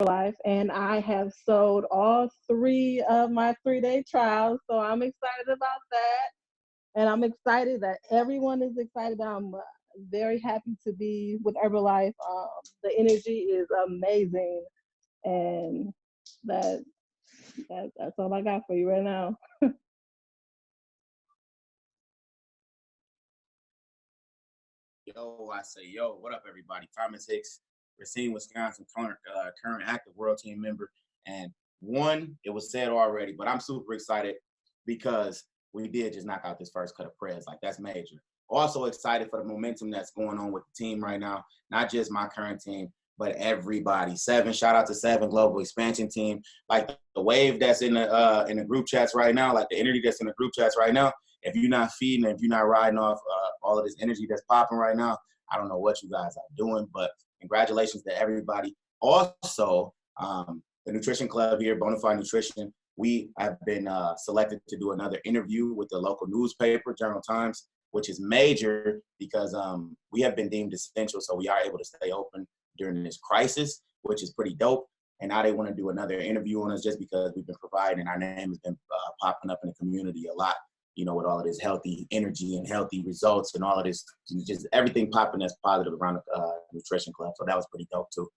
Herbalife, and I have sold all three of my 3-day trials. So I'm excited about that. And I'm excited that everyone is excited. I'm very happy to be with Herbalife. The energy is amazing. And that, that's all I got for you right now. Yo, I say, yo, what up, everybody? Thomas Hicks, Racine, Wisconsin, current active world team member. And one, it was said already, but I'm super excited because we did just knock out this first cut of prayers. Like, that's major. Also excited for the momentum that's going on with the team right now. Not just my current team, but everybody. Shout out to Seven Global Expansion Team. Like the wave that's in the group chats right now, like the energy that's in the group chats right now. If you're not feeding, if you're not riding off all of this energy that's popping right now, I don't know what you guys are doing, but congratulations to everybody. Also, the Nutrition Club here, Bonafide Nutrition, we have been selected to do another interview with the local newspaper, Journal Times, which is major because we have been deemed essential, so we are able to stay open during this crisis, which is pretty dope. And now they want to do another interview on us just because we've been providing, and our name has been popping up in the community a lot, you know, with all of this healthy energy and healthy results and all of this, just everything popping that's positive around the Nutrition Club. So that was pretty dope too.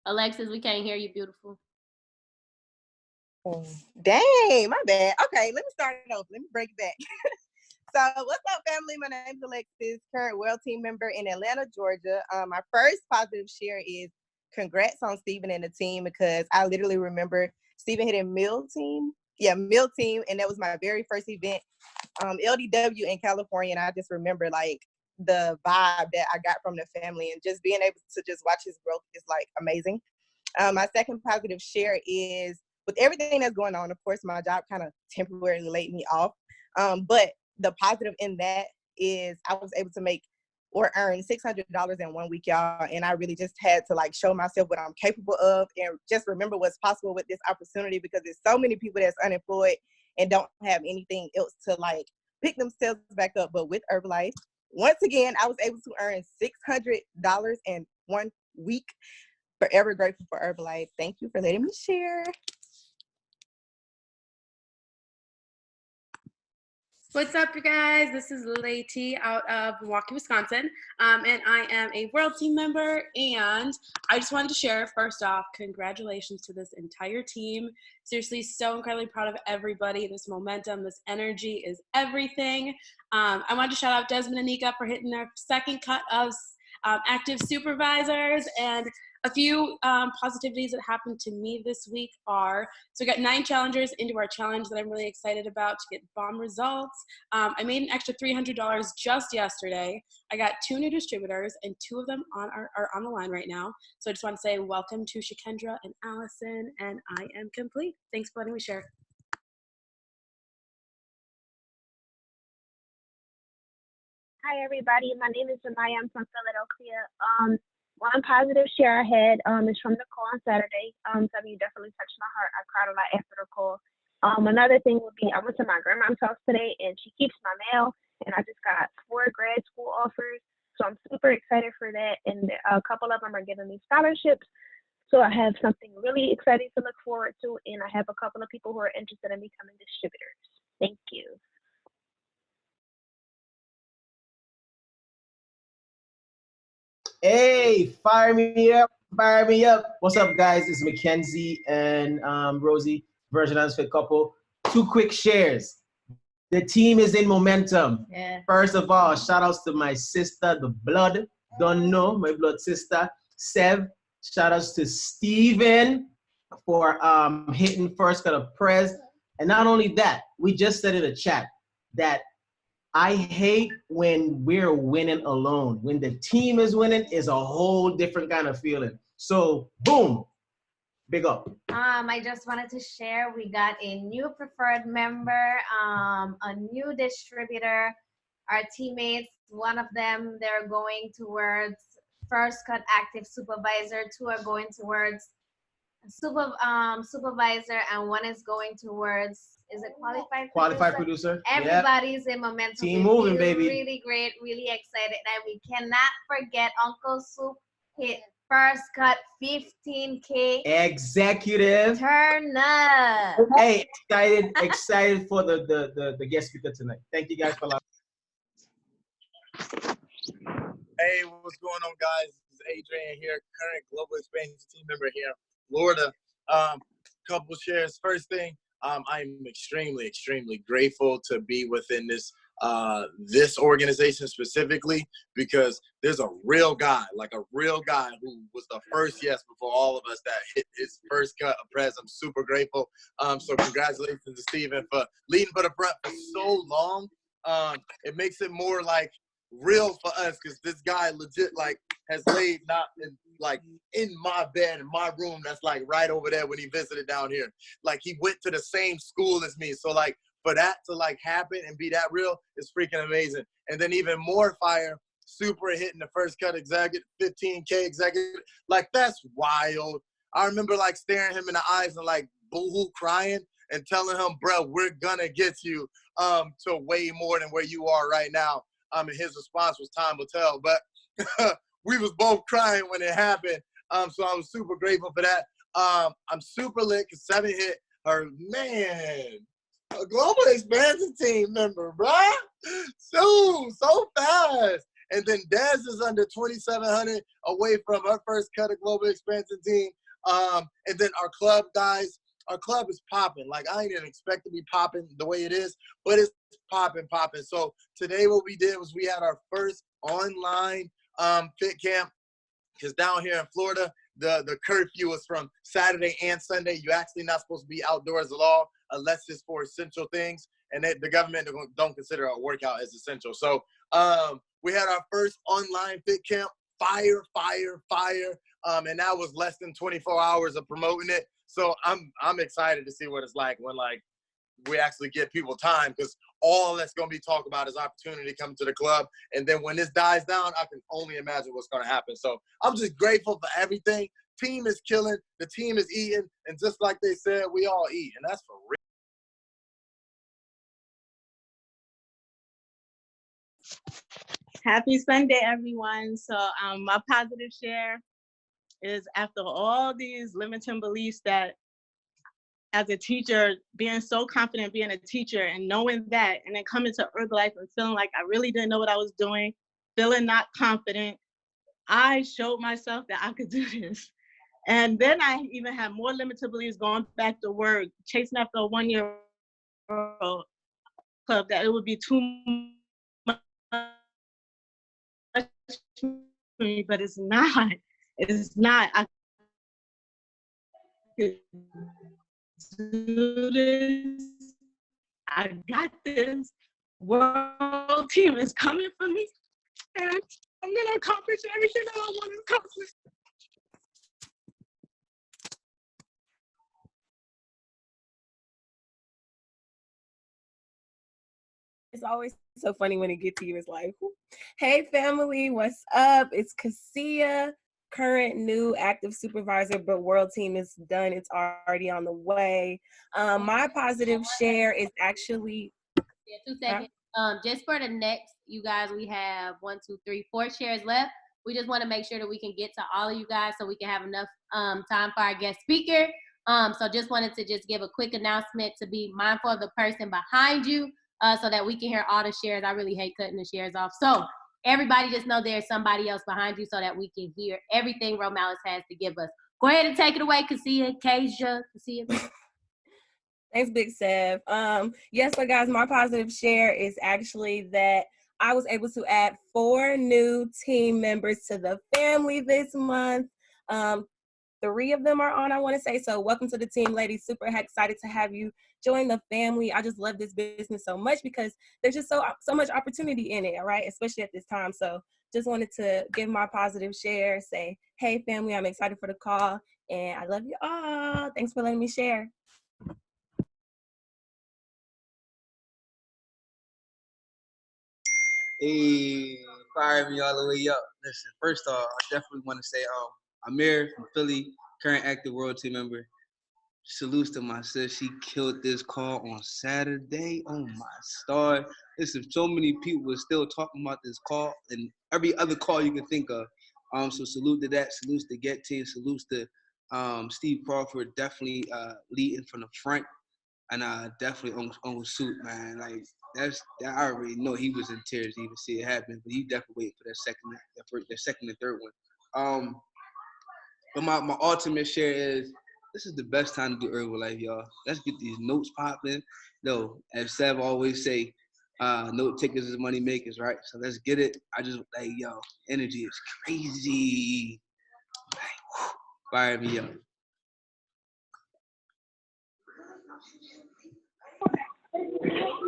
Alexis, we can't hear you, beautiful. Dang, my bad. Okay, let me start it over. Let me break it back. So what's up, family? My name is Alexis, current world team member in Atlanta, Georgia. My first positive share is congrats on Steven and the team, because I literally remember Steven hitting Meal Team. Yeah, Meal Team, and that was my very first event, LDW in California, and I just remember like the vibe that I got from the family, and just being able to just watch his growth is like amazing. My second positive share is with everything that's going on, of course, my job kind of temporarily laid me off. But the positive in that is I was able to make or earn $600 in 1 week, y'all. And I really just had to like show myself what I'm capable of and just remember what's possible with this opportunity, because there's so many people that's unemployed and don't have anything else to like pick themselves back up. But with Herbalife, once again, I was able to earn $600 in 1 week. Forever grateful for Herbalife. Thank you for letting me share. What's up, you guys? This is Lady out of Milwaukee, Wisconsin, and I am a world team member, and I just wanted to share, first off, congratulations to this entire team. Seriously, so incredibly proud of everybody. This momentum, this energy is everything. I wanted to shout out Desmond and Nika for hitting their second cut of active supervisors, and a few positivities that happened to me this week are, so we got 9 challengers into our challenge that I'm really excited about to get bomb results. I made an extra $300 just yesterday. I got 2 new distributors, and 2 of them are on the line right now. So I just want to say welcome to Shakendra and Allison, and I am complete. Thanks for letting me share. Hi, everybody. My name is Samaya. I'm from Philadelphia. One positive share I had is from the call on Saturday. Something you definitely touched my heart. I cried a lot after the call. Another thing would be I went to my grandma's house today, and she keeps my mail, and I just got 4 grad school offers. So I'm super excited for that, and a couple of them are giving me scholarships. So I have something really exciting to look forward to, and I have a couple of people who are interested in becoming distributors. Thank you. Hey, fire me up, fire me up. What's up, guys? It's Mackenzie and Rosie, Virgin Unfit couple. 2 quick shares. The team is in momentum. Yeah. First of all, shout outs to my sister, the blood. Don't know, my blood sister, Sev. Shout outs to Steven for hitting first cut of press. And not only that, we just said in the chat that I hate when we're winning alone. When the team is winning, it's a whole different kind of feeling. So, boom, big up. I just wanted to share we got a new preferred member, a new distributor. Our teammates, one of them, they're going towards first cut active supervisor. 2 are going towards supervisor, and one is going towards, is it Qualified producer. Everybody's in momentum. Team moving, baby. Really great, really excited. And we cannot forget Uncle Soup hit first cut 15K. Executive. Turn up. Hey, excited for the guest speaker tonight. Thank you guys for allowing. Hey, what's going on, guys? This is Adrian here, current global expansion team member here in Florida. Couple shares. First thing, I'm extremely, extremely grateful to be within this organization specifically, because there's a real guy who was the first yes before all of us that hit his first cut of Prez. I'm super grateful. So congratulations to Steven for leading for the front for so long. It makes it more like real for us, because this guy legit like has laid not in my bed in my room that's like right over there when he visited down here. Like he went to the same school as me. So like for that to like happen and be that real is freaking amazing. And then even more fire, super hitting the first cut executive, 15K executive. Like that's wild. I remember like staring him in the eyes and like boohoo crying and telling him, bro, we're gonna get you to way more than where you are right now. And his response was time will tell. But we was both crying when it happened. So I was super grateful for that. I'm super lit because 7 hit her, man, a global expansion team member, bruh. So fast. And then Dez is under 2,700 away from her first cut of global expansion team. And then our club guys, our club is popping. Like I didn't expect to be popping the way it is, but it's popping. So today what we did was we had our first online fit camp, because down here in Florida, the curfew is from Saturday and Sunday. You're actually not supposed to be outdoors at all unless it's for essential things. And the government don't consider a workout as essential. So we had our first online fit camp, fire. And that was less than 24 hours of promoting it. So I'm excited to see what it's like when like we actually give people time, because all that's going to be talked about is opportunity coming to the club. And then when this dies down, I can only imagine what's going to happen. So I'm just grateful for everything. Team is killing. The team is eating. And just like they said, we all eat. And that's for real. Happy Sunday, everyone. So my positive share is, after all these limiting beliefs that as a teacher, being so confident being a teacher and knowing that, and then coming to Herbalife and feeling like I really didn't know what I was doing, feeling not confident, I showed myself that I could do this. And then I even had more limited beliefs going back to work, chasing after a 1-year-old club, that it would be too much for me, but it's not. It's not. I could do this. I got this. World team is coming for me, and I'm gonna accomplish everything that I want to accomplish. It's always so funny when it gets to you. It's like, hey family, what's up? It's Cassia, current new active supervisor, but world team is done. It's already on the way. My positive share is actually. Yeah, 2 seconds. Just for the next, you guys, we have 1, 2, 3, 4 shares left. We just want to make sure that we can get to all of you guys so we can have enough time for our guest speaker. So just wanted to just give a quick announcement to be mindful of the person behind you, so that we can hear all the shares. I really hate cutting the shares off. So everybody just know there's somebody else behind you so that we can hear everything Romalice has to give us. Go ahead and take it away, Cassia. Thanks, Big Sev. Yes, so guys, my positive share is actually that I was able to add 4 new team members to the family this month. 3 of them are on, I want to say. So welcome to the team, ladies. Super excited to have you join the family. I just love this business so much because there's just so much opportunity in it, all right, especially at this time. So just wanted to give my positive share, say, hey, family, I'm excited for the call, and I love you all. Thanks for letting me share. Hey, fired me all the way up. Listen, first off, I definitely want to say, Amir from Philly, current active world team member. Salutes to my sis. She killed this call on Saturday. Oh my star. Listen, so many people were still talking about this call and every other call you can think of. So salute to that. Salutes to Get Team. Salutes to Steve Crawford, definitely leading from the front. And definitely Uncle Suit, man. Like I already know he was in tears to even see it happen, but he definitely waiting for their second and third one. But my ultimate share is this is the best time to do Herbalife, y'all. Let's get these notes popping. No, as Sev always say, note takers is money makers, right? So let's get it. I just like energy is crazy. Like, fire me up.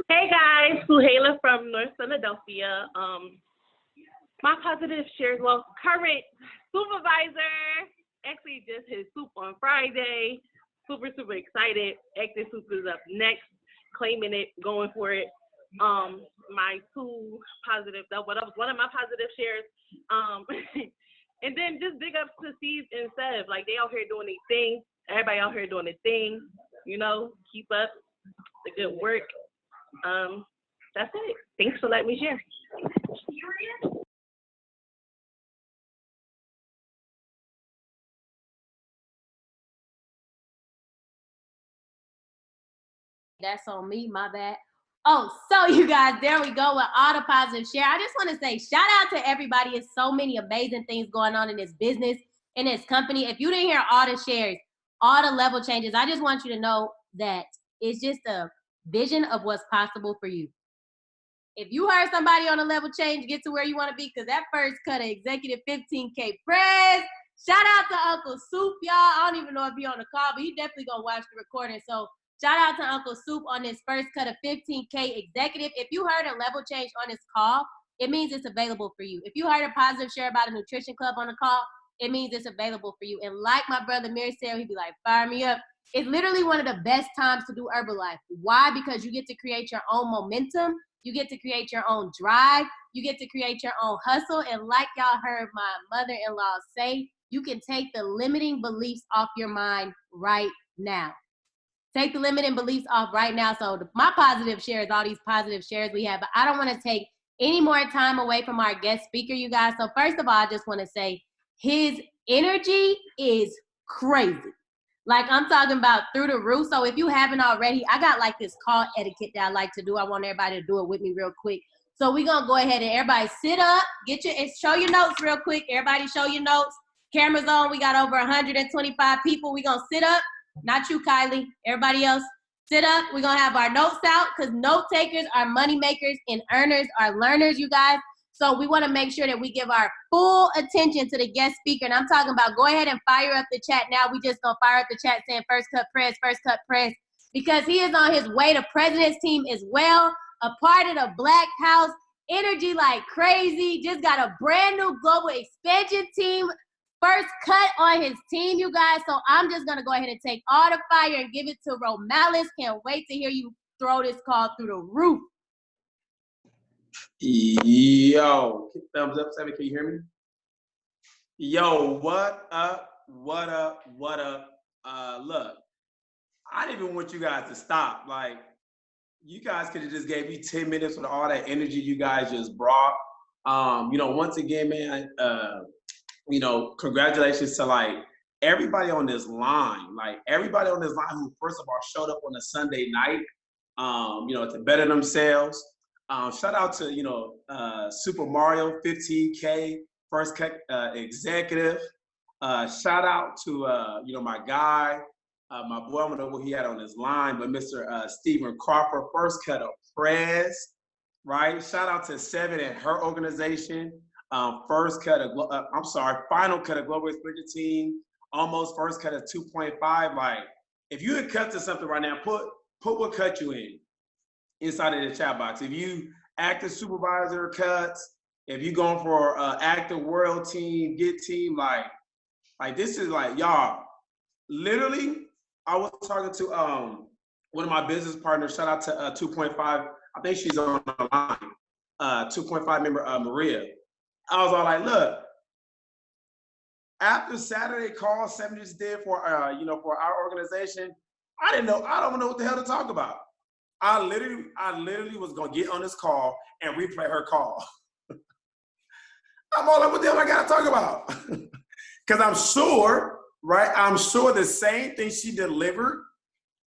Hey guys, Suhaila from North Philadelphia. My positive shares, well, current supervisor actually just hit soup on Friday. Super excited. Active Soup is up next, claiming it, going for it. My two positive, that was one of my positive shares. And then just big ups to Steve and Sev. Like, they out here doing their thing. Everybody out here doing their thing. Keep up the good work. That's it. Thanks for letting me share. That's on me, my bad. Oh, so you guys, there we go with all the positive share. I just want to say shout out to everybody. It's so many amazing things going on in this business, in this company. If you didn't hear all the shares, all the level changes, I just want you to know that it's just a vision of what's possible for you. If you heard somebody on a level change get to where you want to be, because that first cut of executive 15K press, shout out to Uncle Soup, y'all. I don't even know if he's on the call, but he definitely going to watch the recording. So shout out to Uncle Soup on this first cut of 15K executive. If you heard a level change on this call, it means it's available for you. If you heard a positive share about a nutrition club on the call, it means it's available for you. And like my brother Mir said, he'd be like, fire me up. It's literally one of the best times to do Herbalife. Why? Because you get to create your own momentum. You get to create your own drive. You get to create your own hustle. And like y'all heard my mother-in-law say, you can take the limiting beliefs off your mind right now. Take the limiting beliefs off right now. So my positive shares, all these positive shares we have, but I don't want to take any more time away from our guest speaker, you guys. So first of all, I just want to say his energy is crazy. Like, I'm talking about through the roof. So if you haven't already, I got like this call etiquette that I like to do. I want everybody to do it with me real quick. So we're going to go ahead and everybody sit up, show your notes real quick. Everybody show your notes. Cameras on. We got over 125 people. We're going to sit up. Not you, Kylie. Everybody else, sit up. We're going to have our notes out because note takers are money makers and earners are learners, you guys. So we want to make sure that we give our full attention to the guest speaker. And I'm talking about go ahead and fire up the chat now. We just going to fire up the chat saying first cut press, because he is on his way to president's team as well, a part of the Black House, energy like crazy, just got a brand new global expansion team, first cut on his team, you guys. So I'm just going to go ahead and take all the fire and give it to Romalice. Can't wait to hear you throw this call through the roof. Yo, thumbs up, Sammy, can you hear me? Yo, what up? Look, I didn't even want you guys to stop. Like, you guys could have just gave me 10 minutes with all that energy you guys just brought. Once again, man, congratulations to like everybody on this line. Like everybody on this line who first of all showed up on a Sunday night, to better themselves. Shout out to, Super Mario 15K, first cut executive. Shout out to, my guy, my boy, I don't know what he had on his line, but Mr. Stephen Crawford, first cut of Prez, right? Shout out to Seven and her organization. Final cut of Global Expansion Team, almost first cut of 2.5. Like, if you had cut to something right now, put what cut you in. Inside of the chat box. If you active supervisor cuts, if you going for active world team, get team, like this is like, y'all, literally, I was talking to one of my business partners, shout out to 2.5, I think she's on the line, 2.5 member Maria. I was all like, look, after Saturday call 70s did for for our organization, I don't know what the hell to talk about. I literally was gonna get on this call and replay her call. I'm all like, what the hell I gotta talk about? Because I'm sure, right? I'm sure the same thing she delivered,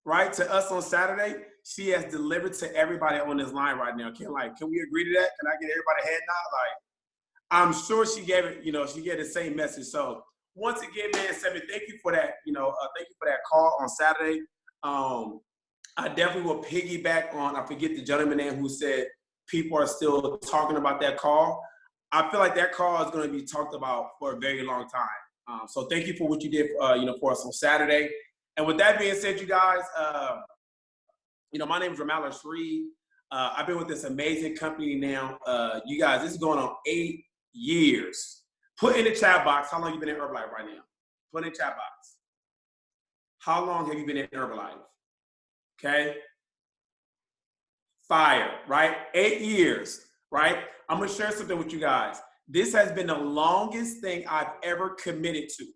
right, to us on Saturday, she has delivered to everybody on this line right now. Can we agree to that? Can I get everybody head nod? Like, I'm sure she gave it, she gave the same message. So once again, man, Sammy, thank you for that, thank you for that call on Saturday. I definitely will piggyback on, I forget the gentleman name who said people are still talking about that call. I feel like that call is going to be talked about for a very long time. So thank you for what you did, for us on Saturday. And with that being said, you guys, my name is Romalice. I've been with this amazing company now. You guys, this is going on 8 years. Put in the chat box how long you've been in Herbalife right now. Put in the chat box. How long have you been in Herbalife? Okay. Fire, right? 8 years, right? I'm gonna share something with you guys. This has been the longest thing I've ever committed to.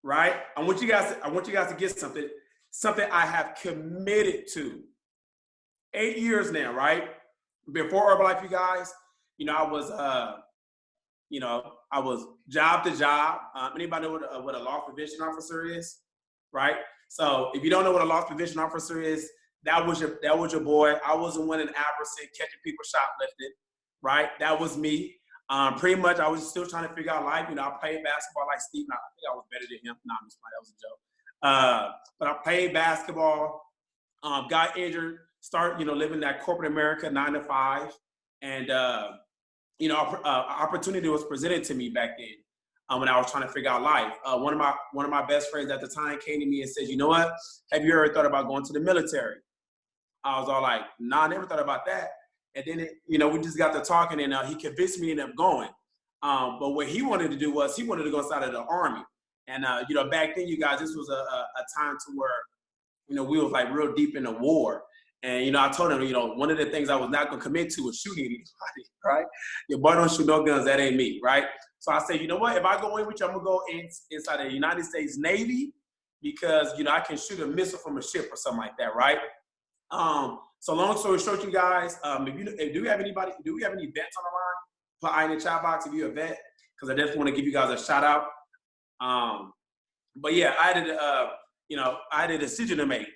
Right? I want you guys to get something I have committed to. 8 years now, right? Before Herbalife, you guys, I was job to job. Anybody know what a loss prevention officer is? Right? So if you don't know what a loss prevention officer is, that was your boy. I wasn't winning Albertson, catching people shoplifting, right? That was me. Pretty much, I was still trying to figure out life. I played basketball like Steve. I think I was better than him. No, I'm just playing. That was a joke. But I played basketball. Got injured. Started, living that corporate America 9 to 5, and opportunity was presented to me back then when I was trying to figure out life. One of my best friends at the time came to me and said, "You know what? Have you ever thought about going to the military?" I was all like, "Nah, I never thought about that." And then, we just got to talking, and he convinced me to end up going. But what he wanted to do was he wanted to go inside of the Army. And, back then, you guys, this was a time to where, we was like real deep in the war. And, I told him, one of the things I was not going to commit to was shooting anybody, right? Your boy don't shoot no guns, that ain't me, right? So I said, you know what? If I go in with you, I'm going to go inside the United States Navy because, I can shoot a missile from a ship or something like that, right? So long story short, you guys, do we have any vets on the line? Put I in the chat box if you're a vet, because I definitely want to give you guys a shout out. But yeah, I had a decision to make.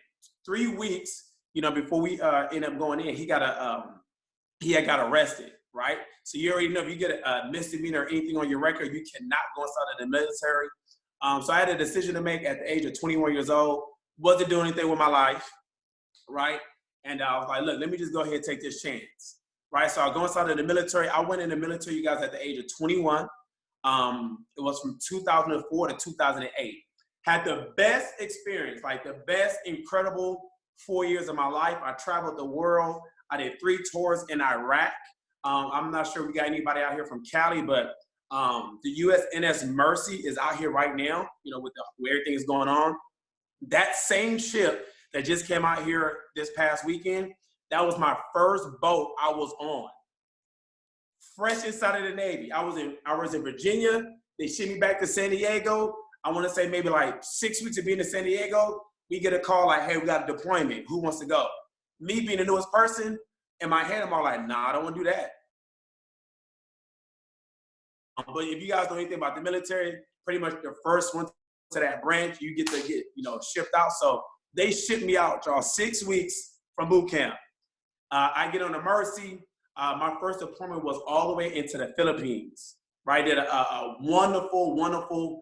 3 weeks, before we end up going in, he had got arrested, right? So you already know if you get a misdemeanor or anything on your record, you cannot go inside of the military. So I had a decision to make at the age of 21 years old. Wasn't doing anything with my life, right? And I was like, look, let me just go ahead and take this chance, right? So I go inside of the military. I went in the military, you guys, at the age of 21. It was from 2004 to 2008. Had the best experience, like the best incredible 4 years of my life. I traveled the world. I did 3 tours in Iraq. I'm not sure if we got anybody out here from Cali, but the USNS Mercy is out here right now, with where everything is going on. That same ship that just came out here this past weekend, that was my first boat I was on. Fresh inside of the Navy. I was in Virginia. They shipped me back to San Diego. I want to say maybe like 6 weeks of being in San Diego, we get a call like, hey, we got a deployment. Who wants to go? Me being the newest person, in my head, I'm all like, nah, I don't want to do that. But if you guys know anything about the military, pretty much the first one to that branch, you get shipped out. So they shipped me out, y'all, 6 weeks from boot camp. I get on the Mercy. My first deployment was all the way into the Philippines, right? Did a wonderful, wonderful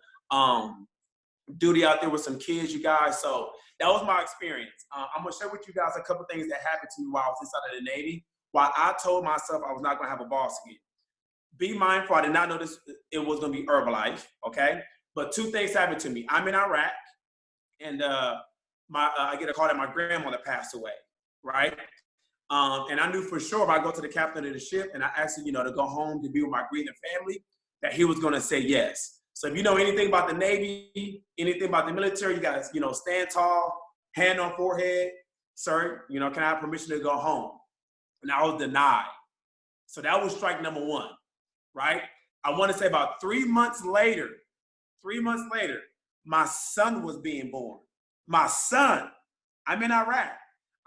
duty out there with some kids, you guys. So that was my experience. I'm going to share with you guys a couple things that happened to me while I was inside of the Navy, while I told myself I was not going to have a boss again. Be mindful, I did not know it was going to be Herbalife, okay? But 2 things happened to me. I'm in Iraq, and I get a call that my grandmother passed away, right? And I knew for sure if I go to the captain of the ship and I asked him, to go home to be with my grieving family, that he was going to say yes. So if you know anything about the Navy, anything about the military, you got to, stand tall, hand on forehead. Sir, can I have permission to go home? And I was denied. So that was strike number 1, right? I want to say about 3 months later, my son was being born. My son, I'm in Iraq.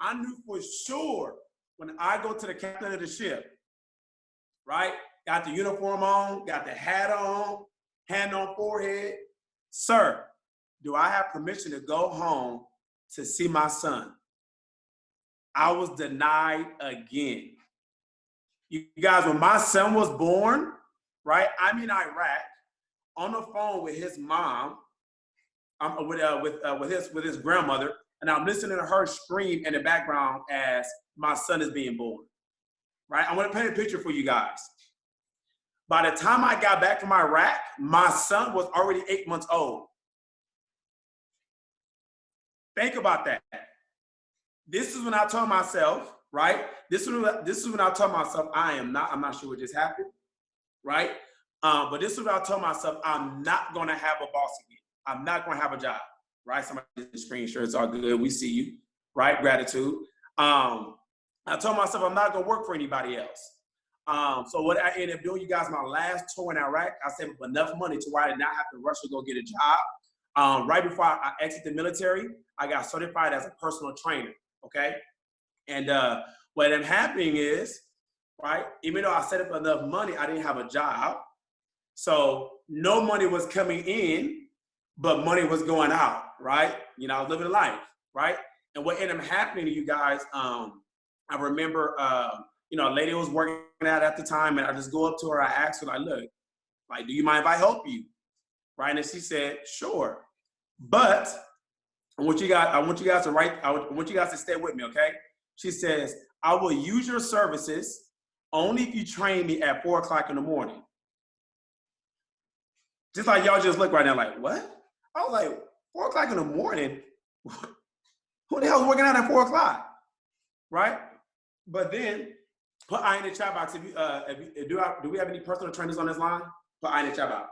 I knew for sure when I go to the captain of the ship, right? Got the uniform on, got the hat on, hand on forehead. Sir, do I have permission to go home to see my son? I was denied again. You guys, when my son was born, right? I'm in Iraq on the phone with his mom, with his grandmother, and I'm listening to her scream in the background as my son is being born. Right? I want to paint a picture for you guys. By the time I got back from Iraq, my son was already 8 months old. Think about that. This is when I told myself, right? This is when I told myself I'm not sure what just happened, right? But this is when I told myself I'm not gonna have a boss again. I'm not gonna have a job, right? Somebody did the screen share, it's all good. We see you, right? Gratitude. I told myself I'm not gonna work for anybody else. So what I ended up doing, you guys, my last tour in Iraq, I saved up enough money to where I did not have to rush to go get a job. Right before I exited the military, I got certified as a personal trainer, okay? And what ended up happening is, right, even though I set up enough money, I didn't have a job. So no money was coming in, but money was going out, right? You know, I was living life, right? And what ended up happening to you guys, I remember, you know, a lady was working out at the time, and I just go up to her, I asked her, like, look, like, do you mind if I help you? Right? And she said, sure. But I want you guys to stay with me, okay? She says, I will use your services only if you train me at 4 o'clock in the morning. Just like y'all just look right now, like, what? I was like, 4 o'clock in the morning? Who the hell is working out at 4 o'clock? Right? But then, put I in the chat box. Do we have any personal trainers on this line? Put I in the chat box.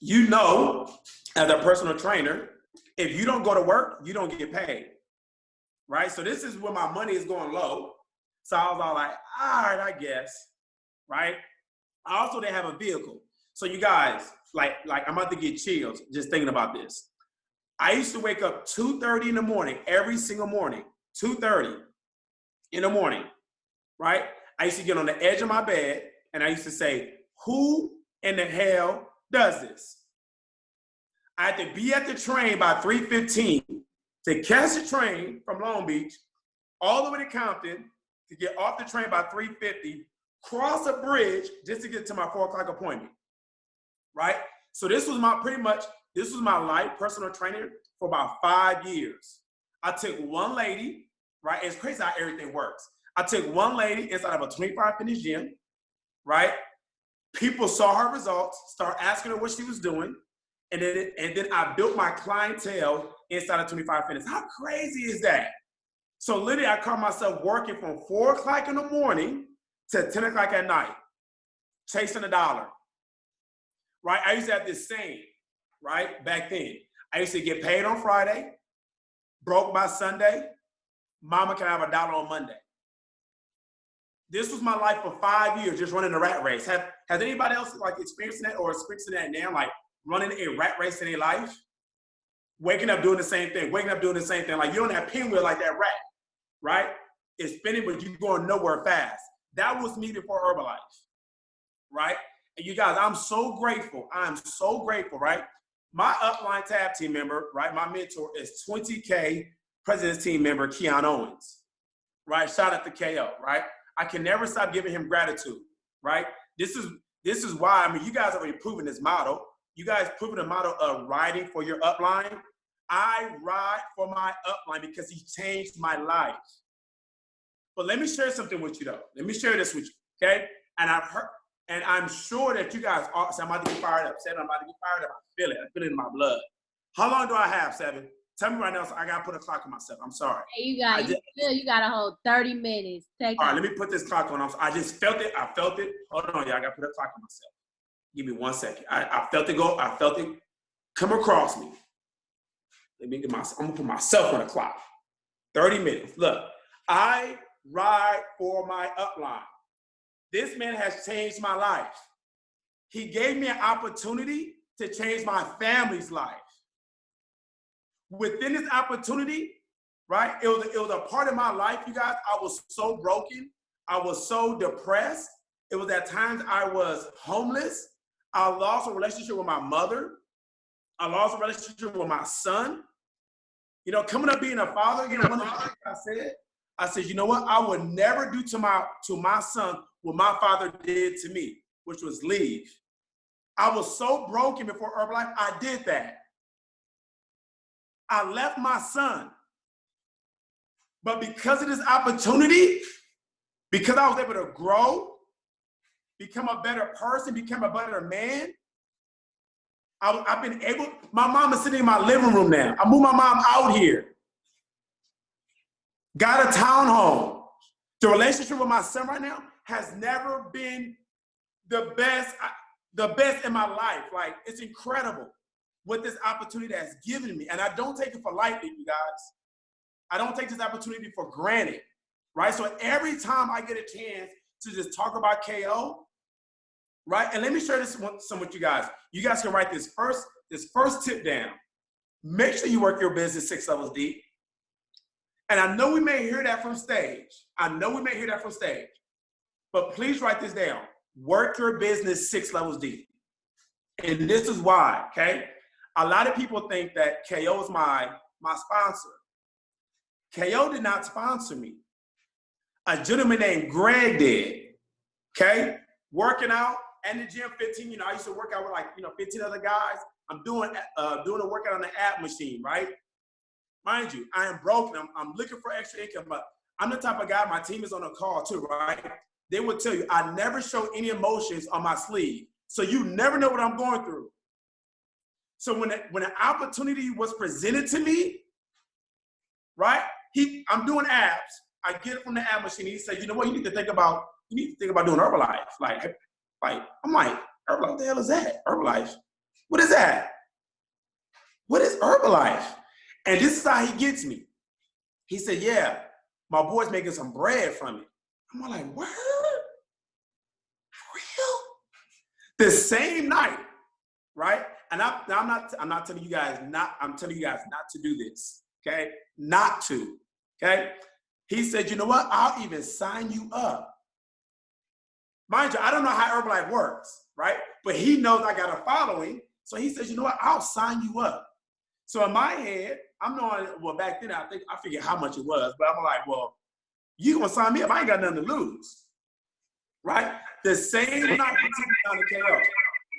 You know, as a personal trainer, if you don't go to work, you don't get paid. Right? So this is where my money is going low. So I was all like, all right, I guess. Right? I also didn't have a vehicle. So you guys, like I'm about to get chills just thinking about this. I used to wake up 2:30 in the morning, every single morning, 2:30 in the morning, right? I used to get on the edge of my bed and I used to say, who in the hell does this? I had to be at the train by 3:15 to catch the train from Long Beach all the way to Compton to get off the train by 3:50, cross a bridge just to get to my 4 o'clock appointment, right? So this was my life personal trainer for about 5 years. I took one lady, right? It's crazy how everything works. I took one lady inside of a 25 fitness gym, right? People saw her results, start asking her what she was doing, and then I built my clientele inside of 25 fitness. How crazy is that? So literally, I caught myself working from 4 o'clock in the morning to 10 o'clock at night, chasing $1. Right? I used to have this saying, right? Back then, I used to get paid on Friday, broke by Sunday, mama can have $1 on Monday. This was my life for 5 years, just running a rat race. Has anybody else like experiencing that or experiencing that now, like running a rat race in their life? Waking up doing the same thing, Like you're on that pinwheel like that rat, right? It's spinning, but you're going nowhere fast. That was me before Herbalife, right? And you guys, I'm so grateful, right? My upline tab team member, right? My mentor is 20K President's team member, Keon Owens, right? Shout out to KO, right? I can never stop giving him gratitude, right? This is why, I mean, you guys already proven this model. You guys proven the model of riding for your upline. I ride for my upline because he changed my life. But let me share something with you though. Let me share this with you, okay? And I'm sure that you guys are, so I'm about to get fired up. Seven, I'm about to get fired up. I feel it in my blood. How long do I have, Seven? Tell me right now, so I gotta put a clock on myself. I'm sorry. Hey, you got a whole 30 minutes. All right, let me put this clock on. I just felt it. Hold on, y'all. I gotta put a clock on myself. Give me 1 second. I felt it go. I felt it come across me. I'm gonna put myself on the clock. 30 minutes. Look, I ride for my upline. This man has changed my life. He gave me an opportunity to change my family's life. Within this opportunity, right, it was a part of my life, you guys. I was so broken. I was so depressed. It was at times I was homeless. I lost a relationship with my mother. I lost a relationship with my son. You know, coming up being a father, you know, one of the things I said, you know what? I would never do to my son what my father did to me, which was leave. I was so broken before Herbalife, I did that. I left my son. But because of this opportunity, because I was able to grow, become a better person, become a better man, I've been able, my mom is sitting in my living room now. I moved my mom out here. Got a townhome. The relationship with my son right now has never been the best in my life. Like, it's incredible what this opportunity has given me. And I don't take it for lightly, you guys. I don't take this opportunity for granted, right? So every time I get a chance to just talk about KO, right? And let me share this some with you guys. You guys can write this first tip down. Make sure you work your business 6 levels deep. And I know we may hear that from stage. But please write this down. Work your business 6 levels deep. And this is why, okay? A lot of people think that KO is my sponsor. KO did not sponsor me. A gentleman named Greg did, okay? Working out in the gym, 15, you know, I used to work out with like, 15 other guys. I'm doing a workout on the app machine, right? Mind you, I am broken. I'm looking for extra income, but I'm the type of guy, my team is on a call too, right? They would tell you, I never show any emotions on my sleeve. So you never know what I'm going through. So when an opportunity was presented to me, right? I'm doing abs. I get it from the ab machine. He said, you know what, you need to think about doing Herbalife. Like I'm like, Herbalife, what the hell is that? Herbalife? What is that? What is Herbalife? And this is how he gets me. He said, yeah, my boy's making some bread from it. I'm like, what? For real? The same night, right? And I'm not telling you guys I'm telling you guys not to do this, okay? Not to, okay? He said, you know what? I'll even sign you up. Mind you, I don't know how Herbalife works, right? But he knows I got a following. So he says, you know what? I'll sign you up. So in my head, I'm knowing, well, back then, I figured how much it was, but I'm like, well, you gonna sign me up? I ain't got nothing to lose, right? The same night he took me down to KO,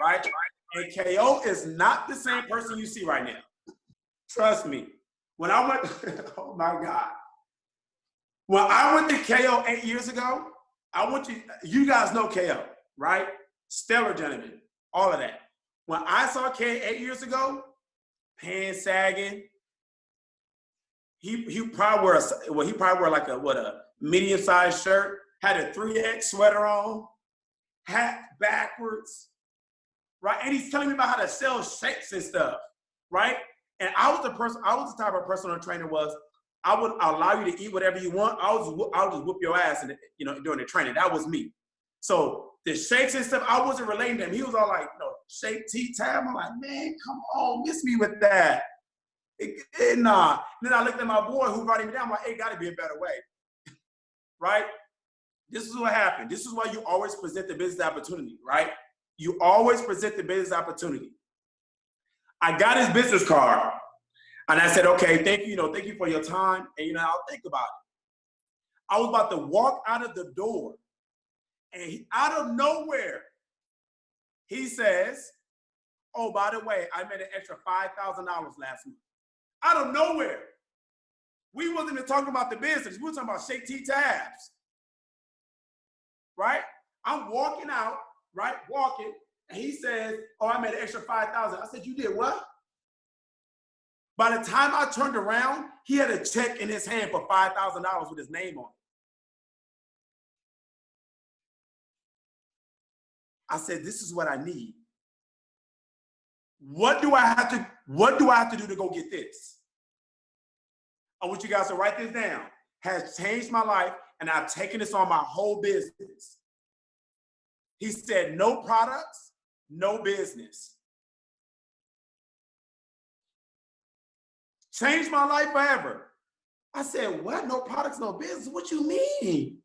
right? And KO is not the same person you see right now. Trust me. When I went, oh my God. When I went to KO 8 years ago, you guys know KO, right? Stellar gentleman, all of that. When I saw KO 8 years ago, pants sagging, he probably wore like a medium-sized shirt, had a 3X sweater on, hat backwards, right? And he's telling me about how to sell shakes and stuff, right? And I was the type of personal trainer I would allow you to eat whatever you want. I'll just whoop your ass during the training. That was me. So the shakes and stuff, I wasn't relating to him. He was all like, shake tea time. I'm like, man, come on, miss me with that. Nah. Then I looked at my boy who brought him down. I'm like, it got to be a better way, right? This is what happened. This is why you always present the business opportunity, right? You always present the business opportunity. I got his business card, and I said, okay, thank you for your time, and I'll think about it. I was about to walk out of the door, and out of nowhere, he says, oh, by the way, I made an extra $5,000 last month. Out of nowhere. We wasn't even talking about the business. We were talking about shake tea tabs. Right? I'm walking out, right? Walking, and he says, oh, I made an extra $5,000. I said, you did what? By the time I turned around, he had a check in his hand for $5,000 with his name on it. I said, this is what I need. What do I have to do to go get this? I want you guys to write this down. Has changed my life, and I've taken this on my whole business. He said, no products, no business. Changed my life forever. I said, what? No products, no business? What you mean?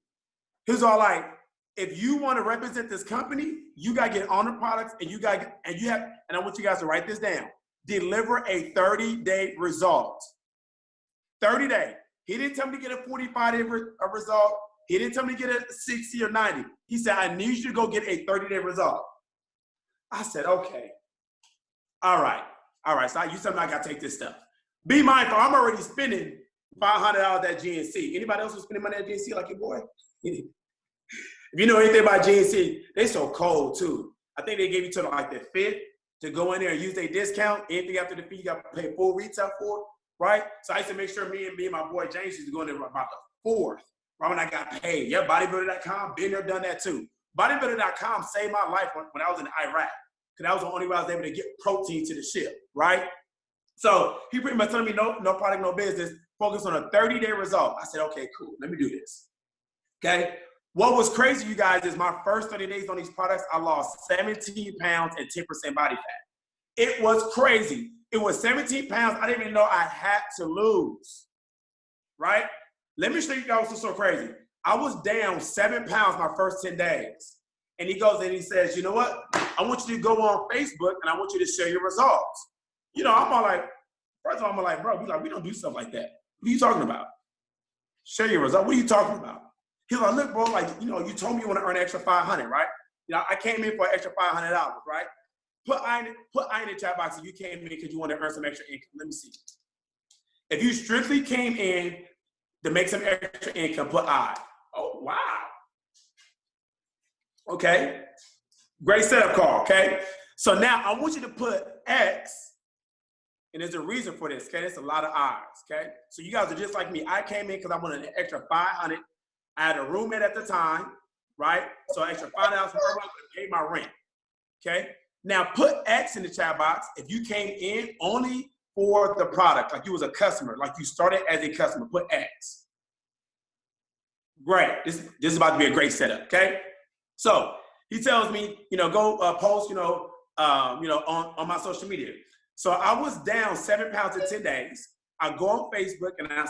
He was all like, if you want to represent this company, you got to get on the products and I want you guys to write this down. Deliver a 30-day result. 30 day. He didn't tell me to get a 45-day result. He didn't tell me to get a 60 or 90. He said, I need you to go get a 30-day result. I said, okay. All right. So you tell me I got to take this stuff. Be mindful, I'm already spending $500 at GNC. Anybody else who's spending money at GNC like your boy? If you know anything about GNC, they so cold too. I think they gave you to like the 5th to go in there and use their discount. Anything after the fee, you got to pay full retail for, right? So I used to make sure me and my boy James used to go in there about the 4th, right when I got paid. Yeah, bodybuilder.com, been there, done that too. Bodybuilder.com saved my life when I was in Iraq, because that was the only way I was able to get protein to the ship, right? So he pretty much telling me no product, no business, focus on a 30-day result. I said, okay, cool, let me do this, okay? What was crazy, you guys, is my first 30 days on these products, I lost 17 pounds and 10% body fat. It was crazy. It was 17 pounds I didn't even know I had to lose, right? Let me show you guys what's so crazy. I was down 7 pounds my first 10 days. And he goes and he says, you know what? I want you to go on Facebook and I want you to share your results. You know, I'm all like, first of all, I'm like, bro, we don't do stuff like that. What are you talking about? Share your results. What are you talking about? He's like, look, bro, like, you know, you told me you want to earn an extra $500, right? You know, I came in for an extra $500, right? Put I in the chat box if you came in because you want to earn some extra income. Let me see. If you strictly came in to make some extra income, put I. Oh, wow. Okay. Great setup call, okay? So now I want you to put X. And there's a reason for this, okay? It's a lot of eyes, okay? So you guys are just like me. I came in because I wanted an extra $500. I had a roommate at the time, right? So extra $5 per month to pay my rent, okay? Now put X in the chat box if you came in only for the product, like you was a customer, like you started as a customer, put X. Great, this is about to be a great setup, okay? So he tells me, you know, go post, on my social media. So I was down 7 pounds in 10 days. I go on Facebook and I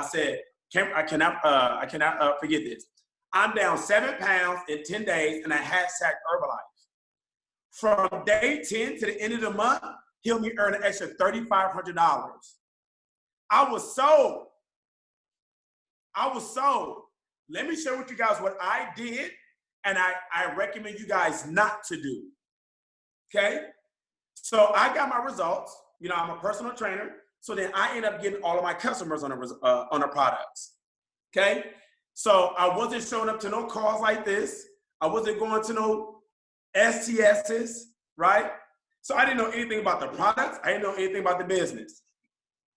said, I cannot forget this. I'm down 7 pounds in 10 days and I hashtag Herbalife. From day 10 to the end of the month, he'll me earn an extra $3,500. I was sold. Let me share with you guys what I did and I recommend you guys not to do, okay? So I got my results. You know, I'm a personal trainer. So then I end up getting all of my customers on the products, okay? So I wasn't showing up to no calls like this. I wasn't going to no STSs, right? So I didn't know anything about the products. I didn't know anything about the business.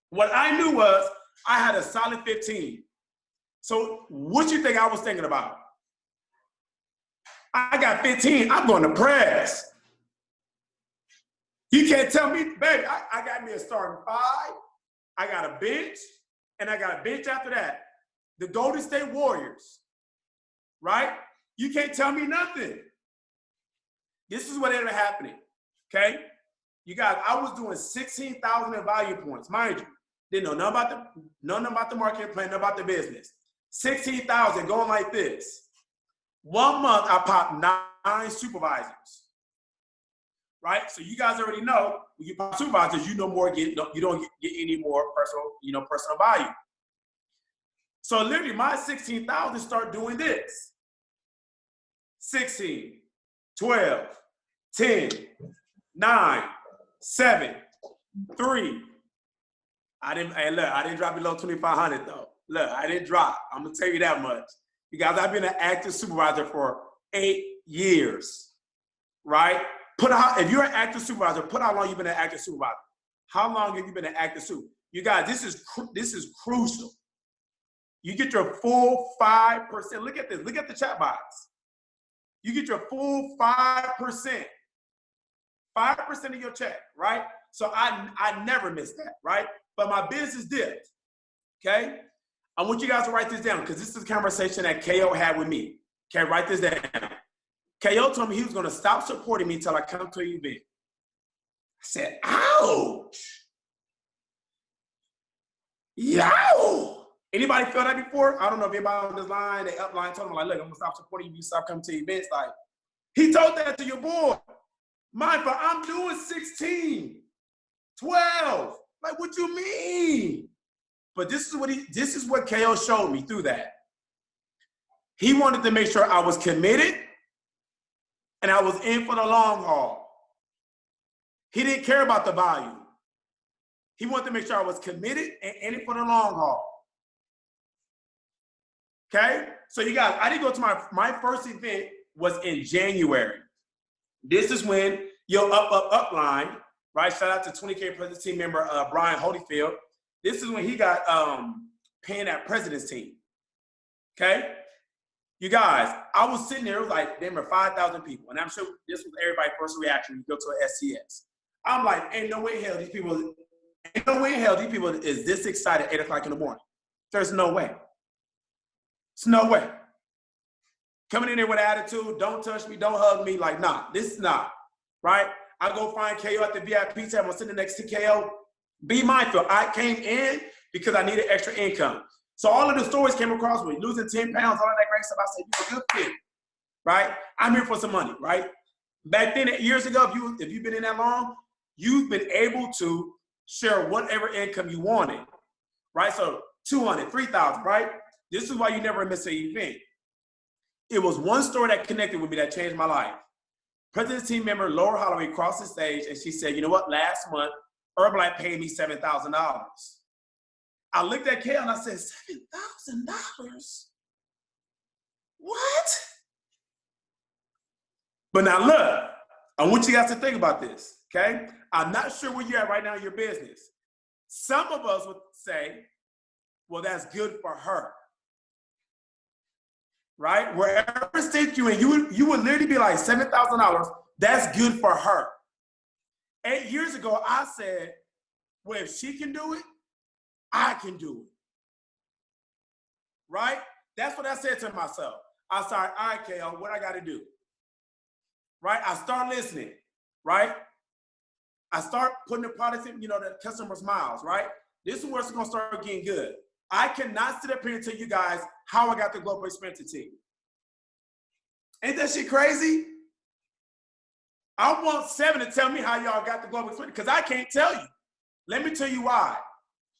What I knew was I had a solid 15. So what you think I was thinking about? I got 15, I'm going to press. You can't tell me, baby, I got me a starting 5, I got a bench, and I got a bench after that. The Golden State Warriors, right? You can't tell me nothing. This is what ended up happening, okay? You guys, I was doing 16,000 in value points, mind you. Didn't know nothing about the market plan, nothing about the business. 16,000 going like this. 1 month, I popped 9 supervisors. Right? So you guys already know when you pop supervisors, you don't get any more personal value. So literally my 16,000 start doing this. 16, 12, 10, 9, 7, 3. I didn't drop below 2,500 though. Look, I didn't drop. I'm gonna tell you that much. You guys, I've been an active supervisor for 8 years, right? If you're an active supervisor, put how long you've been an active supervisor. How long have you been an active super? You guys, this is crucial. You get your full 5%. Look at this. Look at the chat box. You get your full 5%. 5% of your check, right? So I never miss that, right? But my business dipped, okay? I want you guys to write this down because this is a conversation that KO had with me. Okay, write this down. KO told me he was gonna stop supporting me until I come to an event. I said, ouch. Yow. Anybody feel that before? I don't know if anybody on this line, they upline told him like, look, I'm gonna stop supporting you, you stop coming to events. Like, he told that to your boy. Mindful, I'm doing 16, 12. Like, what you mean? But this is what KO showed me through that. He wanted to make sure I was committed and I was in for the long haul. He didn't care about the volume. He wanted to make sure I was committed and in it for the long haul. Okay? So you guys, I didn't go to my first event was in January. This is when your up line, right? Shout out to 20K President's team member Brian Holyfield. This is when he got paying that President's team. Okay? You guys, I was sitting there, it was like, there were 5,000 people. And I'm sure this was everybody's first reaction when you go to an SCS. I'm like, ain't no way in hell these people is this excited at 8 o'clock in the morning. There's no way. It's no way. Coming in there with attitude, don't touch me, don't hug me, like, nah, this is not, right? I go find KO at the VIP tab, I'm sitting next to KO. Be mindful, I came in because I needed extra income. So all of the stories came across with losing 10 pounds, all of that great stuff. I said, you're a good fit, right? I'm here for some money, right? Back then, years ago, if you've been in that long, you've been able to share whatever income you wanted, right? So 200, 3,000, right? This is why you never miss an event. It was one story that connected with me that changed my life. President's team member Laura Holloway crossed the stage and she said, you know what, last month, Herbalife paid me $7,000. I looked at Kale and I said, $7,000? What? But now look, I want you guys to think about this, okay? I'm not sure where you're at right now in your business. Some of us would say, well, that's good for her. Right? Wherever state you're in, you would literally be like $7,000. That's good for her. 8 years ago, I said, well, if she can do it, I can do it. Right? That's what I said to myself. I started, all right, KO, what I got to do? Right? I start listening. Right? I start putting the products in, the customer's mouths. Right? This is where it's going to start getting good. I cannot sit up here and tell you guys how I got the Global Expansion team. Ain't that shit crazy? I want 7 to tell me how y'all got the Global Expansion because I can't tell you. Let me tell you why.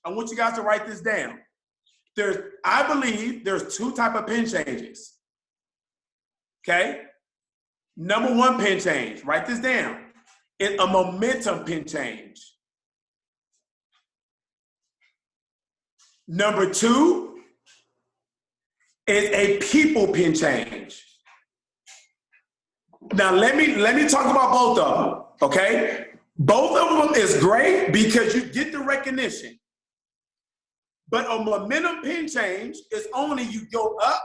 I want you guys to write this down. I believe there's 2 types of pin changes. Okay? Number 1 pin change, write this down. It's a momentum pin change. Number 2 is a people pin change. Now let me talk about both of them, okay? Both of them is great because you get the recognition. But a momentum pin change is only you go up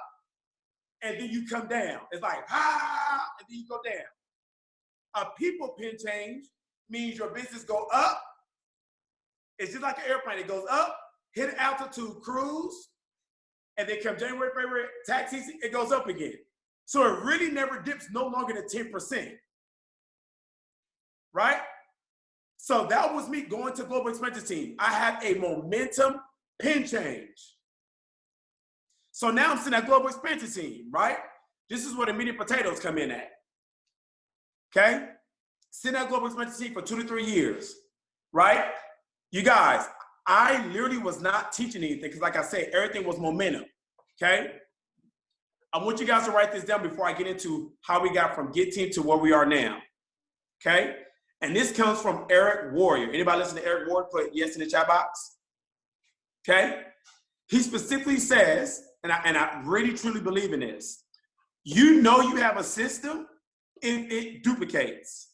and then you come down. It's like, and then you go down. A people pin change means your business go up. It's just like an airplane. It goes up, hit altitude, cruise, and then come January, February, tax season, it goes up again. So it really never dips no longer than 10%. Right? So that was me going to Global Expansion team. I had a momentum pin change. So now I'm sitting at Global Expansion team, right? This is where the meat and potatoes come in at. Okay? Sitting at Global Expansion team for 2 to 3 years, right? You guys, I literally was not teaching anything because like I said, everything was momentum, okay? I want you guys to write this down before I get into how we got from Get Team to where we are now, okay? And this comes from Eric Warrior. Anybody listen to Eric Warrior? Put yes in the chat box, okay? He specifically says, and I really truly believe in this, you know you have a system if it duplicates.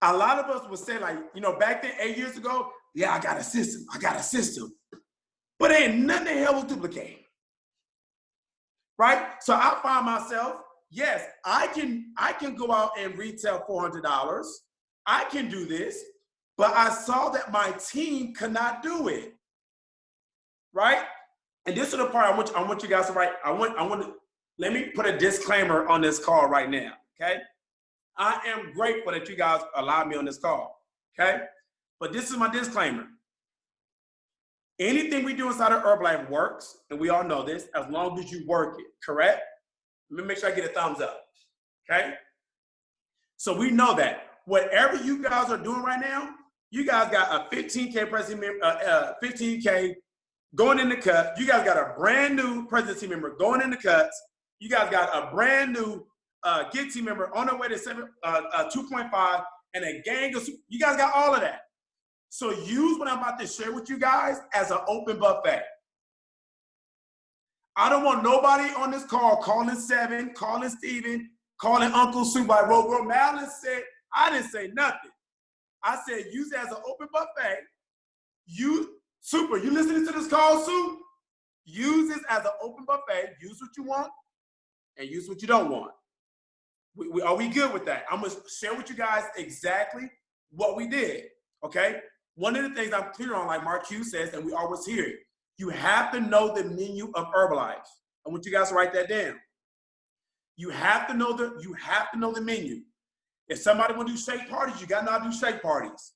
A lot of us would say like, back then 8 years ago, yeah, I got a system. But ain't nothing the hell will duplicate. Right? So I find myself, yes, I can go out and retail $400. I can do this, but I saw that my team could not do it. Right? And this is the part I want you guys to write. I want let me put a disclaimer on this call right now, okay? I am grateful that you guys allowed me on this call, okay? But this is my disclaimer. Anything we do inside of Herbalife works, and we all know this, as long as you work it, correct? Let me make sure I get a thumbs up, okay? So we know that. Whatever you guys are doing right now, you guys got a 15K presidency member, 15K going in the cut. You guys got a brand new presidency member going in the cuts. You guys got a brand new Get team member on their way to 2.5 and a gang of, you guys got all of that. So use what I'm about to share with you guys as an open buffet. I don't want nobody on this call calling Seven, calling Steven, calling Uncle Sue by Romalice said, I didn't say nothing. I said use it as an open buffet. You listening to this call, Sue? Use this as an open buffet. Use what you want and use what you don't want. Are we good with that? I'm going to share with you guys exactly what we did, okay? One of the things I'm clear on, like Mark Hughes says, and we always hear it, you have to know the menu of Herbalife. I want you guys to write that down. You have to know the menu. If somebody want to do shake parties, you got to know how to do shake parties.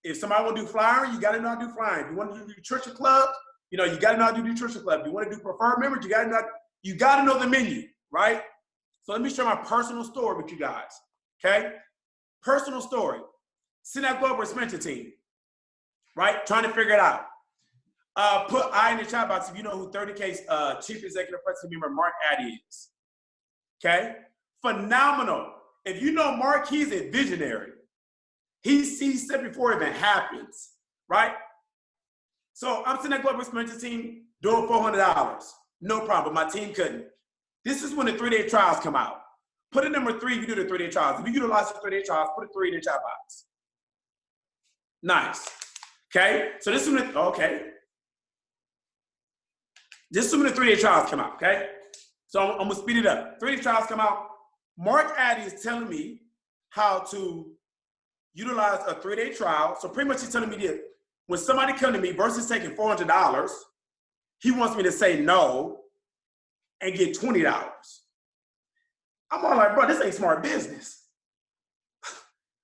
If somebody want to do flyering, you got to know how to do flying. If you want to do nutrition club, you got to know how to do nutrition club. If you want to do preferred members, you got to know the menu, right? So let me share my personal story with you guys, okay? Personal story. Synapse Global Expansion Team, right? Trying to figure it out. Put I in the chat box if you know who 30K's Chief Executive President member Mark Addy is, okay? Phenomenal. If you know Mark, he's a visionary. He sees stuff before it even happens, right? So I'm sitting at Global Expansion Team doing $400. No problem, my team couldn't. This is when the 3-day trials come out. Put a number 3 if you do the 3-day trials. If you utilize the 3-day trials, put a 3 in the chat box. Nice. Okay? So this is when This is when the 3-day trials come out, okay? So I'm gonna speed it up. 3-day trials come out. Mark Addy is telling me how to utilize a 3-day trial. So pretty much he's telling me this. When somebody come to me versus taking $400, he wants me to say no and get $20. I'm all like, bro, this ain't smart business.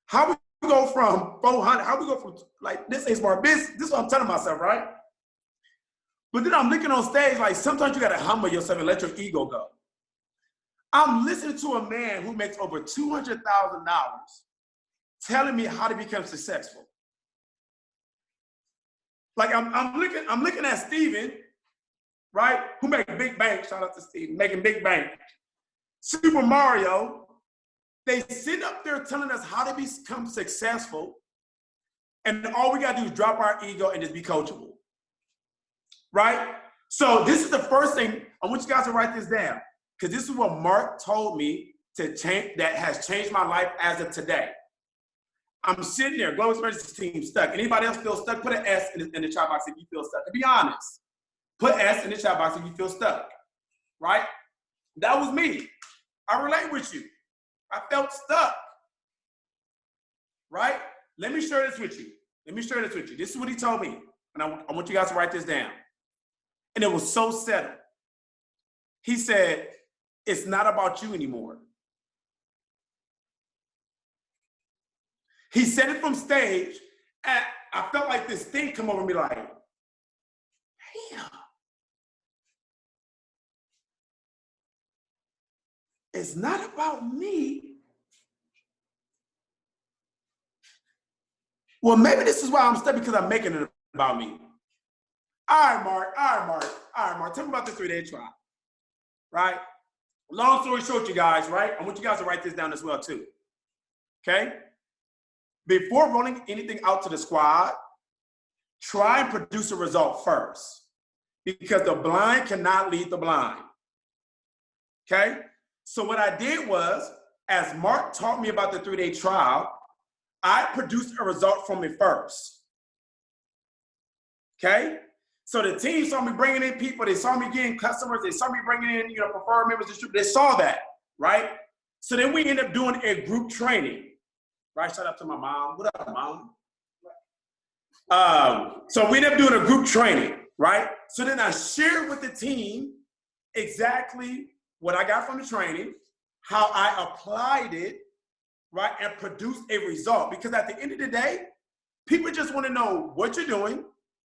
How we go from 400, how we go from, like, this ain't smart business. This is what I'm telling myself, right? But then I'm looking on stage, like, sometimes you gotta humble yourself and let your ego go. I'm listening to a man who makes over $200,000 telling me how to become successful. Like, I'm looking at Steven, right? Who make big bank, shout out to Steven, making big bank. Super Mario, they sit up there telling us how to become successful, and all we gotta do is drop our ego and just be coachable, right? So this is the first thing, I want you guys to write this down, because this is what Mark told me to change, that has changed my life as of today. I'm sitting there, Global Emergency Team, stuck. Anybody else feel stuck? Put an S in the chat box if you feel stuck. To be honest, put S in the chat box if you feel stuck, right? That was me. I relate with you. I felt stuck, right? Let me share this with you. This is what he told me, and I want you guys to write this down. And it was so settled. He said, it's not about you anymore. He said it from stage, and I felt like this thing come over me like, damn. It's not about me. Well, maybe this is why I'm stuck, because I'm making it about me. All right, Mark. Tell me about the 3-day trial, right? Long story short, you guys, right? I want you guys to write this down as well, too. Okay? Before rolling anything out to the squad, try and produce a result first, because the blind cannot lead the blind. Okay? So what I did was, as Mark taught me about the 3-day trial, I produced a result from it first. Okay? So the team saw me bringing in people, they saw me getting customers, they saw me bringing in, preferred members, they saw that, right? So then we ended up doing a group training, right? Shout out to my mom. What up, Mom? So we ended up doing a group training, right? So then I shared with the team exactly what I got from the training, how I applied it, right, and produced a result. Because at the end of the day, people just want to know what you're doing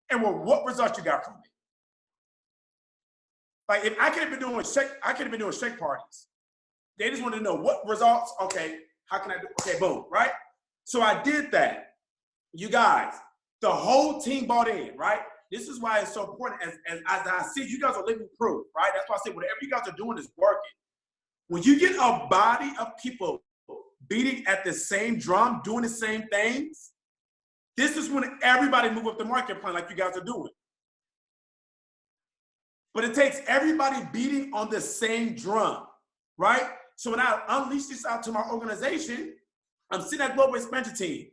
and what results you got from it. Like if I could have been doing shake parties. They just want to know what results. Okay, how can I do? Okay, boom, right? So I did that. You guys, the whole team bought in, right? This is why it's so important. As I see, you guys are living proof, right? That's why I say whatever you guys are doing is working. When you get a body of people beating at the same drum, doing the same things, this is when everybody move up the market plan like you guys are doing. But it takes everybody beating on the same drum, right? So when I unleash this out to my organization, I'm sitting at Global Expansion Team.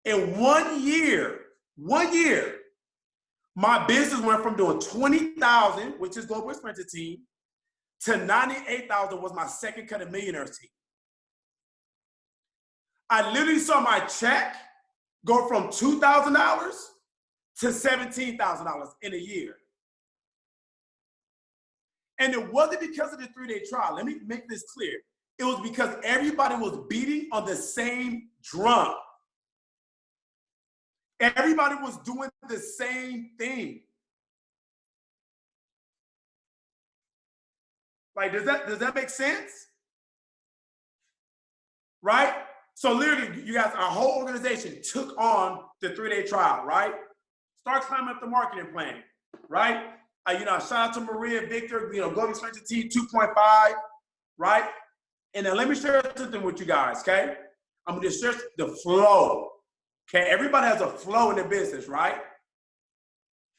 In 1 year, my business went from doing 20,000, which is Global Expansion Team, to 98,000 was my second cut of Millionaires Team. I literally saw my check go from $2,000 to $17,000 in a year. And it wasn't because of the 3-day trial. Let me make this clear. It was because everybody was beating on the same drum. Everybody was doing the same thing. Like, does that make sense? Right? So literally, you guys, our whole organization took on the 3-day trial, right? Start climbing up the marketing plan, right? Shout out to Maria, Victor, Global Expansion Team 2.5, right? And then let me share something with you guys, okay? I'm gonna share the flow. Okay, everybody has a flow in their business, right?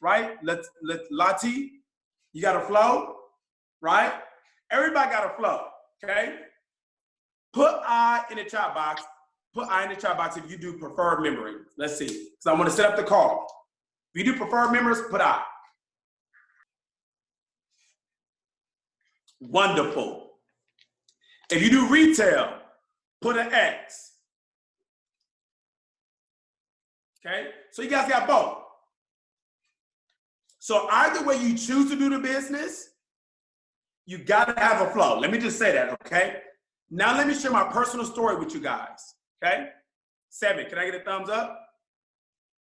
Right? Lati, you got a flow, right? Everybody got a flow, okay? Put I in the chat box. Put I in the chat box if you do preferred memory. Let's see. So I'm gonna set up the call. If you do preferred members, put I. Wonderful. If you do retail, put an X. Okay? So you guys got both. So either way you choose to do the business, you gotta have a flow. Let me just say that, okay? Now let me share my personal story with you guys, okay? 7, can I get a thumbs up?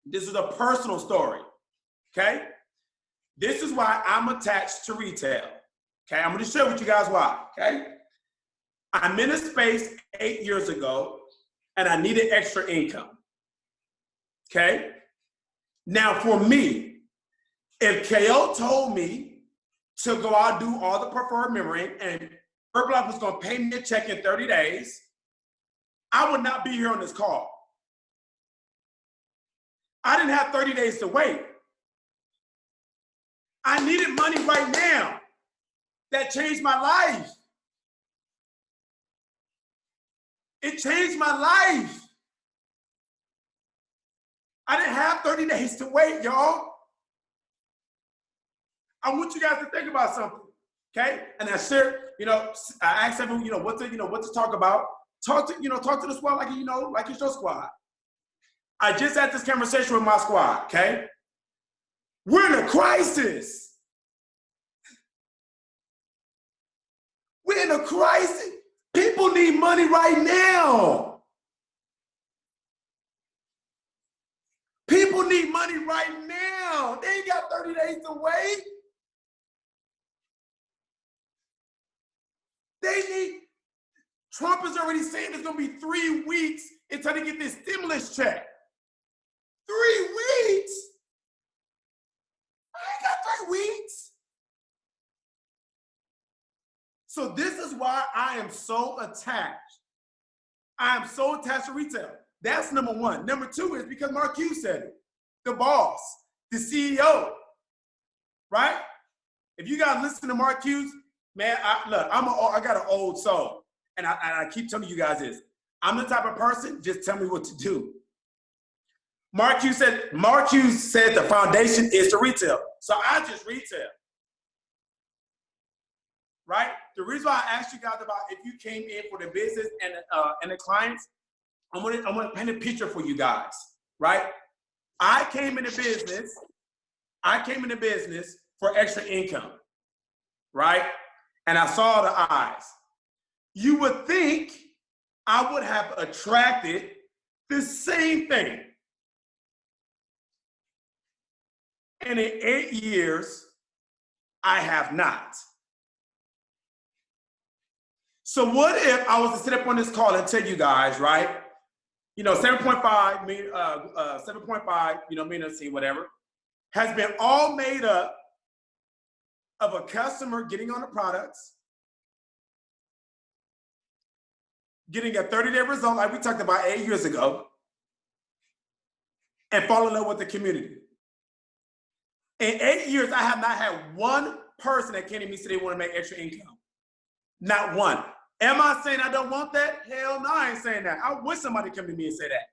This is a personal story, okay? This is why I'm attached to retail, okay? I'm gonna share with you guys why, okay? I'm in a space 8 years ago and I needed extra income, okay? Now for me, if KO told me to go out and do all the preferred memory and Herbalife was gonna pay me a check in 30 days, I would not be here on this call. I didn't have 30 days to wait. I needed money right now. That changed my life. It changed my life. I didn't have 30 days to wait, y'all. I want you guys to think about something, okay? And I shared, I asked everyone, what to talk about. Talk to the squad like it's your squad. I just had this conversation with my squad, okay? We're in a crisis. We're in a crisis. People need money right now. People need money right now. They ain't got 30 days to wait. Trump is already saying it's gonna be 3 weeks until they get this stimulus check. 3 weeks? I ain't got 3 weeks. So this is why I am so attached. I am so attached to retail. That's number one. Number 2 is because Marquis said it. The boss, the CEO, right? If you guys listen to Marquis, man, I got an old soul. And I keep telling you guys this. I'm the type of person, just tell me what to do. Marquis said the foundation is to retail. So I just retail. Right? The reason why I asked you guys about if you came in for the business and the clients, I'm gonna paint a picture for you guys, right? I came into business for extra income, right? and I saw the eyes. You would think I would have attracted the same thing. And in 8 years, I have not. So what if I was to sit up on this call and tell you guys, right? 7.5, million, whatever, has been all made up of a customer getting on the products, getting a 30-day result like we talked about 8 years ago, and fall in love with the community. In 8 years, I have not had one person that came to me and said they want to make extra income. Not one. Am I saying I don't want that? Hell no, I ain't saying that. I wish somebody come to me and say that.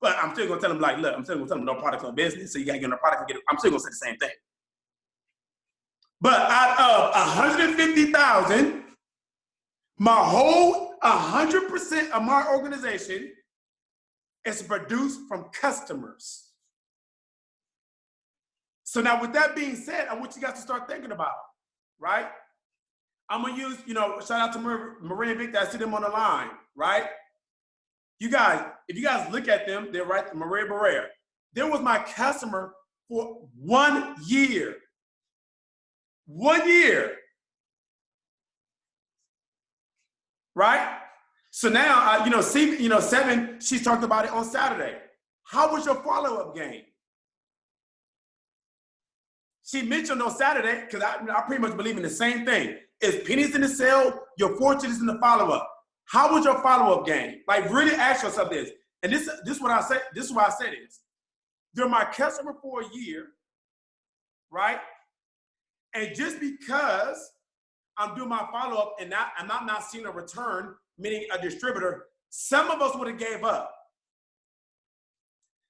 But I'm still gonna tell them, like, look, I'm still gonna tell them no product, no business, so you gotta get no product and get it. I'm still gonna say the same thing. But out of 150,000, my whole 100% of my organization is produced from customers. So now with that being said, I want you guys to start thinking about, right? I'm gonna use, shout out to Maria and Victor, I see them on the line, right? You guys, if you guys look at them, they're right, Maria Barrera. There was my customer for 1 year. 1 year. Right? So now, Seven, she talked about it on Saturday. How was your follow-up game? She mentioned on Saturday, because I pretty much believe in the same thing. If pennies in the sale, your fortune is in the follow-up. How was your follow-up game? Like, really ask yourself this. And this is what I said. This is what I said is, they're my customer for a year, right? And just because I'm doing my follow-up and I'm not seeing a return, meaning a distributor, some of us would have gave up.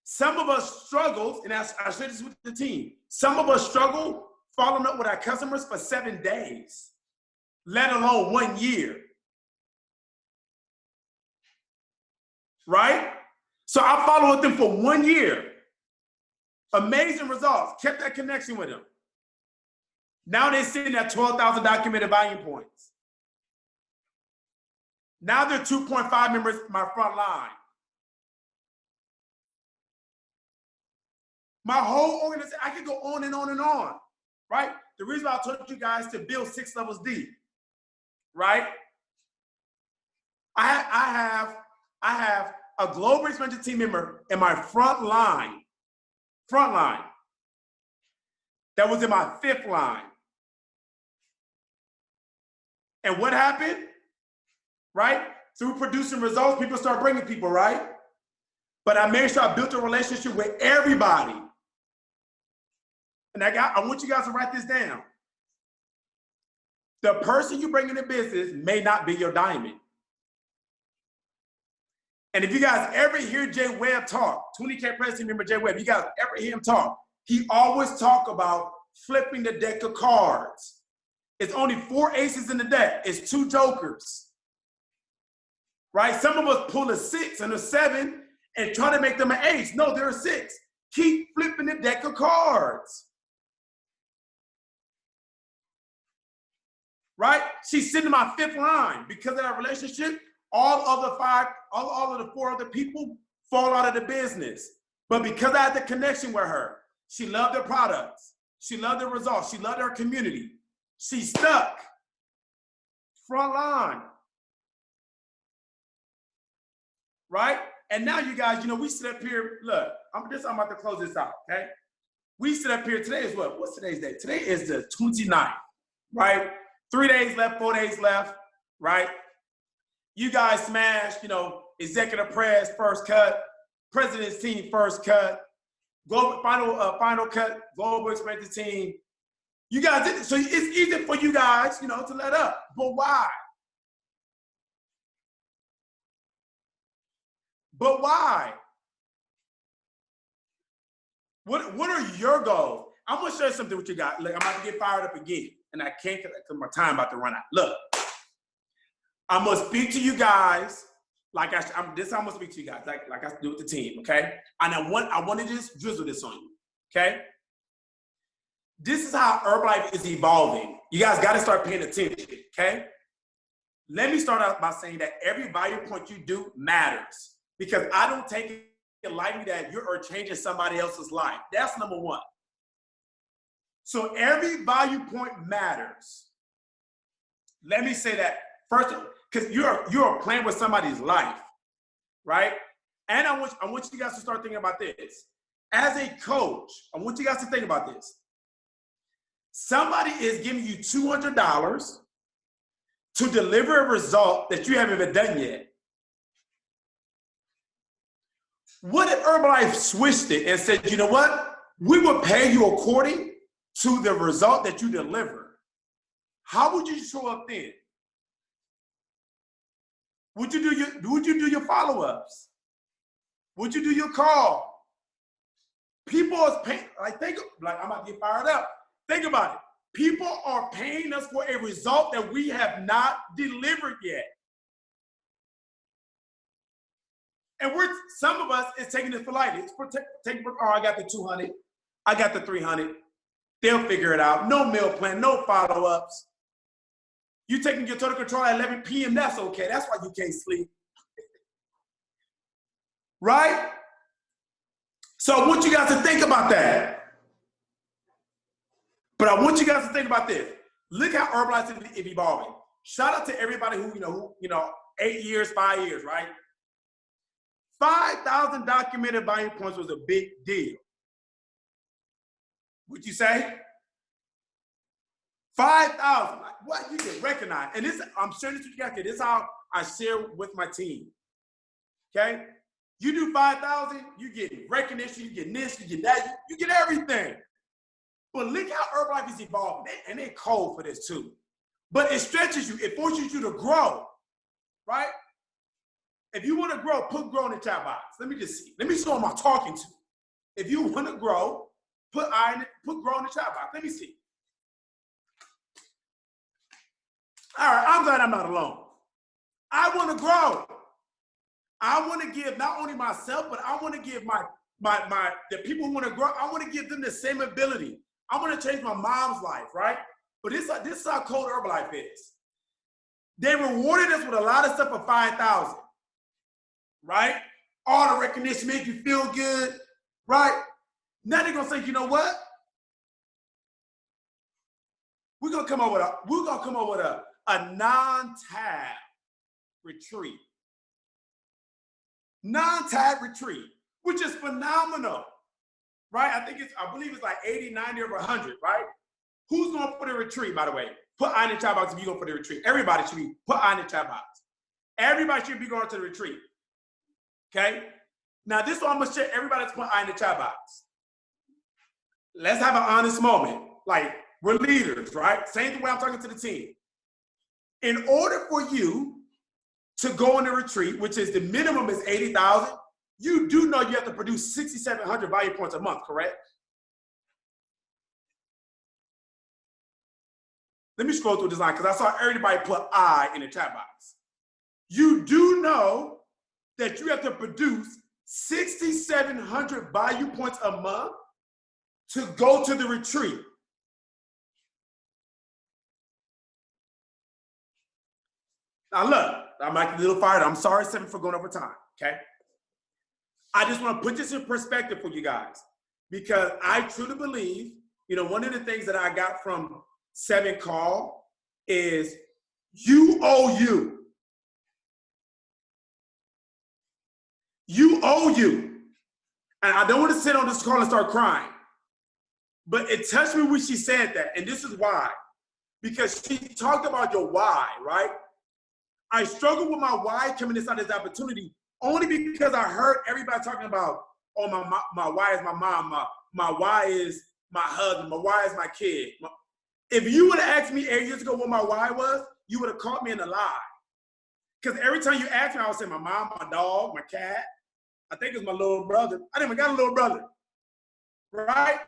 Some of us struggled, and I shared this with the team. Some of us struggle following up with our customers for 7 days, let alone 1 year. Right? So I followed them for 1 year. Amazing results. Kept that connection with them. Now they're sitting at 12,000 documented volume points. Now they're 2.5 members my front line. My whole organization, I could go on and on and on, right? The reason why I told you guys to build 6 levels deep, right? I have a global expansion team member in my front line, that was in my 5th line. And what happened, right? Through producing results, people start bringing people, right? But I made sure I built a relationship with everybody. And I want you guys to write this down. The person you bring into business may not be your diamond. And if you guys ever hear Jay Webb talk, 20K president member Jay Webb, you guys ever hear him talk, he always talk about flipping the deck of cards. It's only 4 aces in the deck. It's 2 jokers. Right? Some of us pull a 6 and a 7 and try to make them an ace. No, they're a 6. Keep flipping the deck of cards. Right? She's sitting in my 5th line. Because of that relationship, all of the 4 other people fall out of the business. But because I had the connection with her, she loved her products. She loved the results. She loved her community. She stuck. Front line. Right? And now you guys, we sit up here, look, I'm about to close this out, okay? We sit up here, today is what? What's today's date? Today is the 29th, right? 3 days left, 4 days left, right? You guys smashed, executive press, first cut, president's team, first cut, global final cut, global expansion team. You guys did it. So it's easy for you guys, to let up. But why? But why? What are your goals? I'm gonna share something with you guys. Look, I'm about to get fired up again, and I can't because my time about to run out. Look, I'm gonna speak to you guys like this. I'm gonna speak to you guys like I do with the team, okay? And I want to just drizzle this on you, okay? This is how Herbalife is evolving. You guys got to start paying attention, okay? Let me start out by saying that every value point you do matters, because I don't take it lightly that you're changing somebody else's life. That's number one. So every value point matters. Let me say that first, because you're playing with somebody's life, right? And I want you guys to start thinking about this. As a coach, I want you guys to think about this. Somebody is giving you $200 to deliver a result that you haven't even done yet. What if Herbalife switched it and said, you know what? We will pay you according to the result that you deliver. How would you show up then? Would you do your follow-ups? Would you do your call? People are paying, I'm about to get fired up. Think about it. People are paying us for a result that we have not delivered yet. And some of us is taking it for lightly. I got the 200, I got the 300. They'll figure it out. No meal plan, no follow-ups. You taking your total control at 11 p.m., that's okay. That's why you can't sleep. Right? So I want you guys to think about that. But I want you guys to think about this. Look how Herbalife is evolving. Shout out to everybody who 8 years, 5 years, right? 5,000 documented value points was a big deal. Would you say? 5,000. Like, what? You get recognized. And this, I'm sharing this with you guys. This is how I share with my team. Okay? You do 5,000, you get recognition, you get this, you get that, you get everything. But look how Herbalife is evolving. And they're cold for this too. But it stretches you. It forces you to grow, right? If you want to grow, put grow in the chat box. Let me just see. Let me see who I'm talking to. If you want to grow, put grow in the chat box. Let me see. All right, I'm glad I'm not alone. I want to grow. I want to give not only myself, but I want to give the people who want to grow, I want to give them the same ability. I want to change my mom's life, right? But this is how cold Herbalife is. They rewarded us with a lot of stuff for 5,000, right? All the recognition make you feel good, right? Now they're gonna say, you know what? We're gonna come up with a non-tab retreat. Non-tab retreat, which is phenomenal, right? I believe it's like 80, 90, or 100, right? Who's going for the retreat, by the way? Put I in the chat box if you're going for the retreat. Everybody should be put I in the chat box. Everybody should be going to the retreat, okay? Now, this one I'm going to share. Everybody's put I in the chat box. Let's have an honest moment. Like, we're leaders, right? Same way I'm talking to the team. In order for you to go on the retreat, which is the minimum is 80,000, you do know you have to produce 6,700 value points a month, correct? Let me scroll through this line because I saw everybody put I in the chat box. You do know that you have to produce 6,700 value points a month to go to the retreat. Now look, I'm like a little fired. I'm sorry, Seven, for going over time, okay? I just want to put this in perspective for you guys because I truly believe, one of the things that I got from Seven Call is you owe you. You owe you. And I don't want to sit on this call and start crying, but it touched me when she said that. And this is why, because she talked about your why, right? I struggle with my why coming inside this opportunity only because I heard everybody talking about, oh, my why is my mom, my why is my husband, my why is my kid. If you would have asked me 8 years ago what my why was, you would have caught me in a lie. Because every time you asked me, I would say my mom, my dog, my cat. I think it's my little brother. I didn't even got a little brother, right?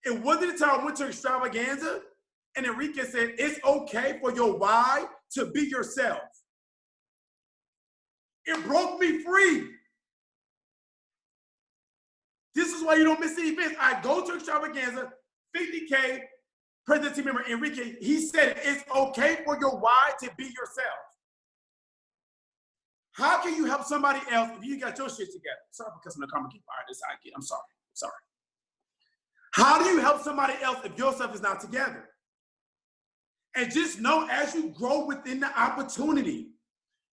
It wasn't until I went to Extravaganza and Enrique said, it's okay for your why to be yourself. It broke me free. This is why you don't miss any events. I go to Extravaganza, 50K, President team member Enrique, he said it's okay for your why to be yourself. How can you help somebody else if you got your shit together? Sorry for cussing the karma keep firing this I get. I'm sorry. How do you help somebody else if your stuff is not together? And just know as you grow within the opportunity,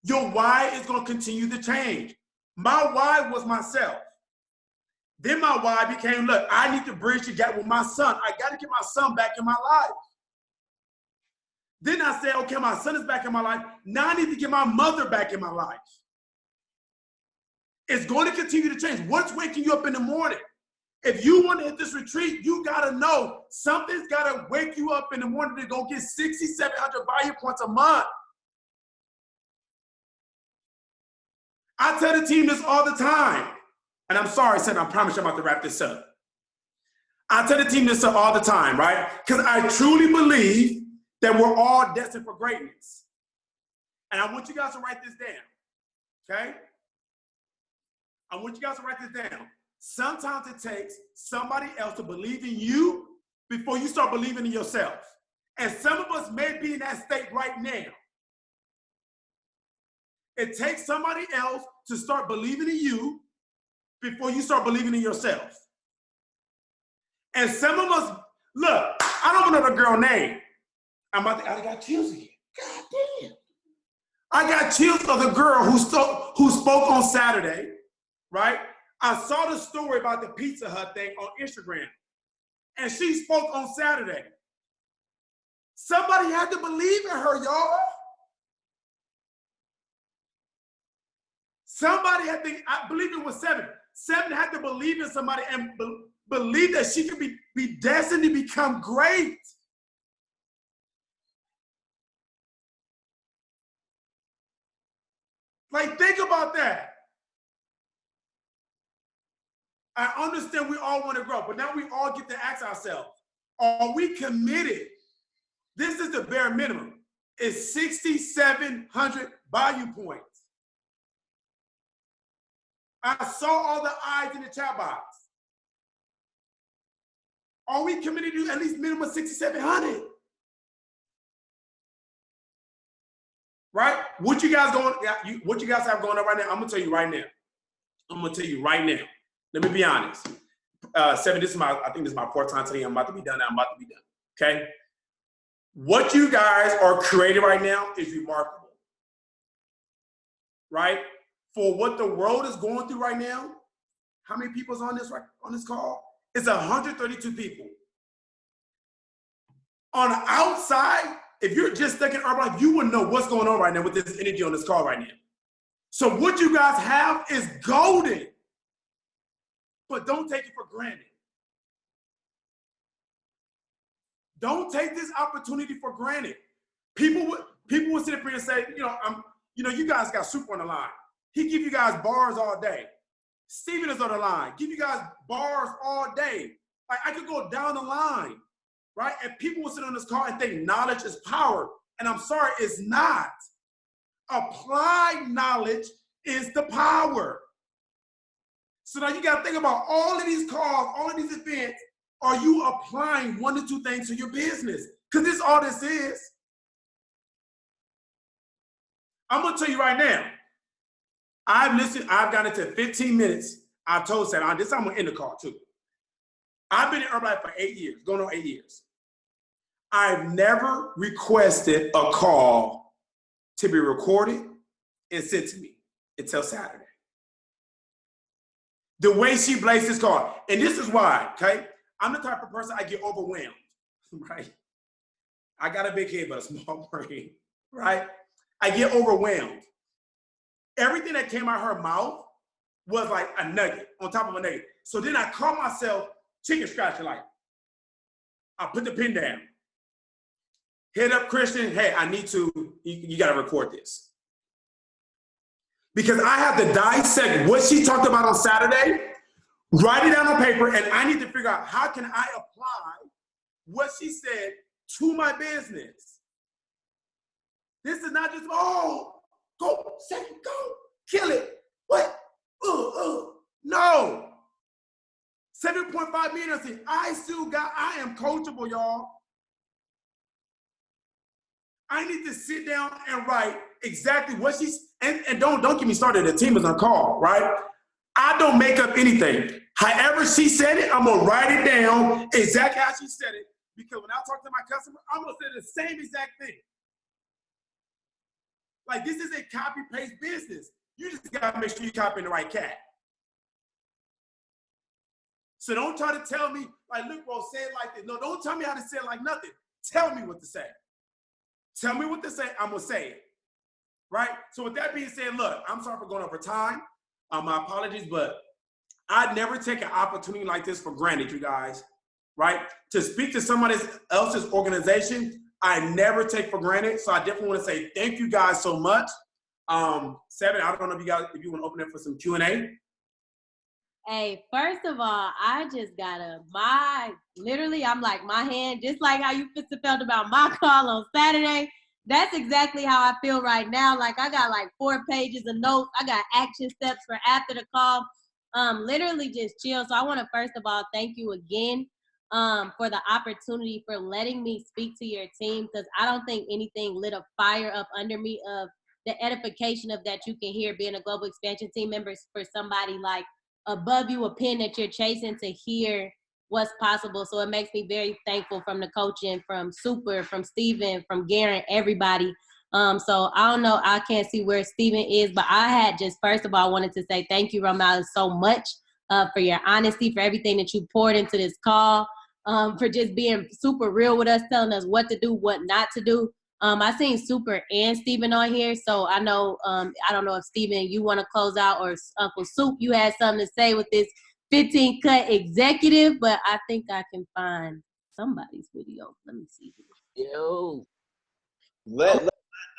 your why is going to continue to change. My why was myself. Then my why became, look, I need to bridge the gap with my son. I got to get my son back in my life. Then I said, okay, my son is back in my life. Now I need to get my mother back in my life. It's going to continue to change. What's waking you up in the morning? If you want to hit this retreat, you got to know something's got to wake you up in the morning to go get 6,700 value points a month. I tell the team this all the time. And I'm sorry, Senator, I promise you I'm about to wrap this up. I tell the team this all the time, right? Because I truly believe that we're all destined for greatness. And I want you guys to write this down, okay? I want you guys to write this down. Sometimes it takes somebody else to believe in you before you start believing in yourself. And some of us may be in that state right now. It takes somebody else to start believing in you before you start believing in yourself. And some of us, look, I don't know the girl name. I got chills again. God damn. I got chills of the girl who spoke on Saturday, right? I saw the story about the Pizza Hut thing on Instagram, and she spoke on Saturday. Somebody had to believe in her, y'all. Somebody had to, I believe it was Seven. Seven had to believe in somebody and believe that she could be destined to become great. Like, think about that. I understand we all want to grow, but now we all get to ask ourselves, are we committed? This is the bare minimum. It's 6,700 value points. I saw all the eyes in the chat box. Are we committed to at least minimum 6,700? Right? What you guys have going on right now? I'm gonna tell you right now. Let me be honest. Seven, I think this is my fourth time today. I'm about to be done. Okay? What you guys are creating right now is remarkable. Right? For what the world is going through right now, how many people's on this call? It's 132 people. On the outside, if you're just stuck in urban life, you wouldn't know what's going on right now with this energy on this call right now. So what you guys have is golden, but don't take it for granted. Don't take this opportunity for granted. People would sit up here and say, you guys got Super on the line. He give you guys bars all day. Steven is on the line. Give you guys bars all day. Like, I could go down the line, right? And people will sit on this call and think knowledge is power. And I'm sorry, it's not. Applied knowledge is the power. So now you got to think about all of these calls, all of these events. Are you applying one or two things to your business? Because this is all this is. I'm going to tell you right now. I've gotten into 15 minutes. I told Sam, this time I'm going to end the call too. I've been in Herbalife for 8 years, going on 8 years. I've never requested a call to be recorded and sent to me until Saturday. The way she blazed this call. And this is why, okay? I'm the type of person I get overwhelmed, right? I got a big head, but a small brain, right? I get overwhelmed. Everything that came out of her mouth was like a nugget on top of a nugget. So then I caught myself chicken scratching, like, I put the pen down. Hit up Christian, hey, I need to, you gotta record this. Because I have to dissect what she talked about on Saturday, write it down on paper, and I need to figure out how can I apply what she said to my business. This is not just, oh, go, second, go, kill it. What? No. 7.5 million. I am coachable, y'all. I need to sit down and write exactly what she's, and don't get me started, the team is on call, right? I don't make up anything. However she said it, I'm gonna write it down exactly how she said it, because when I talk to my customer, I'm gonna say the same exact thing. Like, this is a copy-paste business. You just gotta make sure you're copying the right cat. So don't try to tell me, like, look, bro, say it like this. No, don't tell me how to say it like nothing. Tell me what to say. Tell me what to say, I'm gonna say it, right? So with that being said, look, I'm sorry for going over time. My apologies, but I'd never take an opportunity like this for granted, you guys, right? To speak to somebody else's organization, I never take for granted. So I definitely want to say thank you guys so much. Seven, I don't know if you want to open it for some Q&A. Hey, first of all, I just literally, I'm like, my hand, just like how you felt about my call on Saturday, that's exactly how I feel right now. Like, I got like 4 pages of notes. I got action steps for after the call. Literally just chill. So I want to, first of all, thank you again for the opportunity, for letting me speak to your team, because I don't think anything lit a fire up under me of the edification of that you can hear being a global expansion team member for somebody like above you, a pen that you're chasing, to hear what's possible. So it makes me very thankful from the coaching, from Super, from Steven, from Garen, everybody. So I don't know, I can't see where Steven is, but I had just, first of all, wanted to say thank you, Romalice, so much for your honesty, for everything that you poured into this call, for just being super real with us, telling us what to do, what not to do. I seen Super and Steven on here, so I know, I don't know if Steven, you want to close out, or Uncle Soup, you had something to say with this 15 cut executive, but I think I can find somebody's video. Let me see. Yo.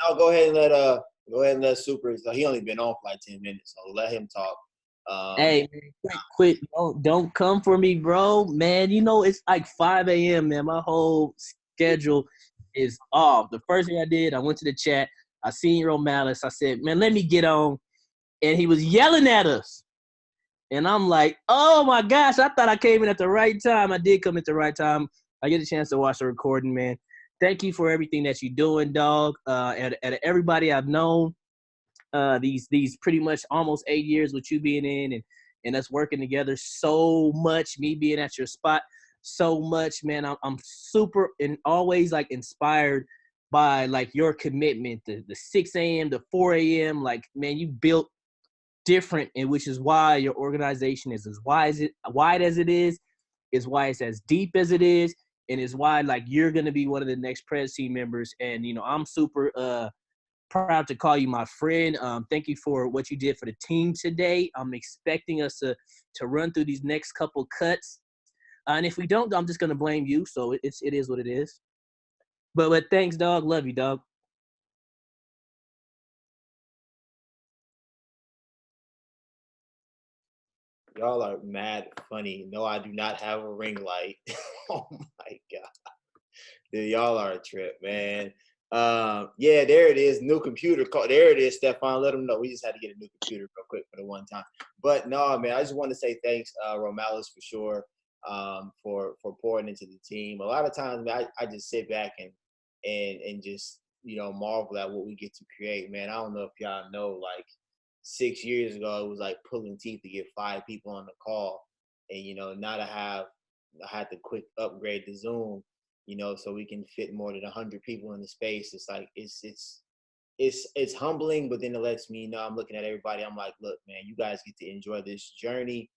I'll go ahead and let Super. He only been on for like 10 minutes, so let him talk. Hey, man, quick, don't come for me, bro. Man, you know it's like 5 a.m., man. My whole schedule is off. The first thing I did, I went to the chat. I seen Romalice. I said, man, let me get on. And he was yelling at us. And I'm like, oh, my gosh, I thought I came in at the right time. I did come at the right time. I get a chance to watch the recording, man. Thank you for everything that you're doing, dog. And everybody I've known these pretty much almost 8 years with you being in and us working together so much, me being at your spot so much, man. I'm super and always like inspired by like your commitment, the 6 a.m. to 4 a.m. Like, man, you built different, and which is why your organization is as wide as it is why it's as deep as it is, and is why like you're gonna be one of the next Prez team members. And you know, I'm super proud to call you my friend. Thank you for what you did for the team today. I'm expecting us to run through these next couple cuts, and if we don't, I'm just gonna blame you. So it is what it is. But thanks, dog. Love you, dog. Y'all are mad funny. No, I do not have a ring light. Oh my god, dude, y'all are a trip, man. Yeah, there it is. New computer. There it is, Stefan. Let them know. We just had to get a new computer real quick for the one time. But no, man, I just want to say thanks, Romalice, for sure, for pouring into the team. A lot of times, man, I just sit back and just, you know, marvel at what we get to create, man. I don't know if y'all know, like 6 years ago, it was like pulling teeth to get 5 people on the call. And, you know, now I had to quick upgrade the Zoom, you know, so we can fit more than 100 people in the space. It's like, it's humbling, but then it lets me know, I'm looking at everybody. I'm like, look, man, you guys get to enjoy this journey,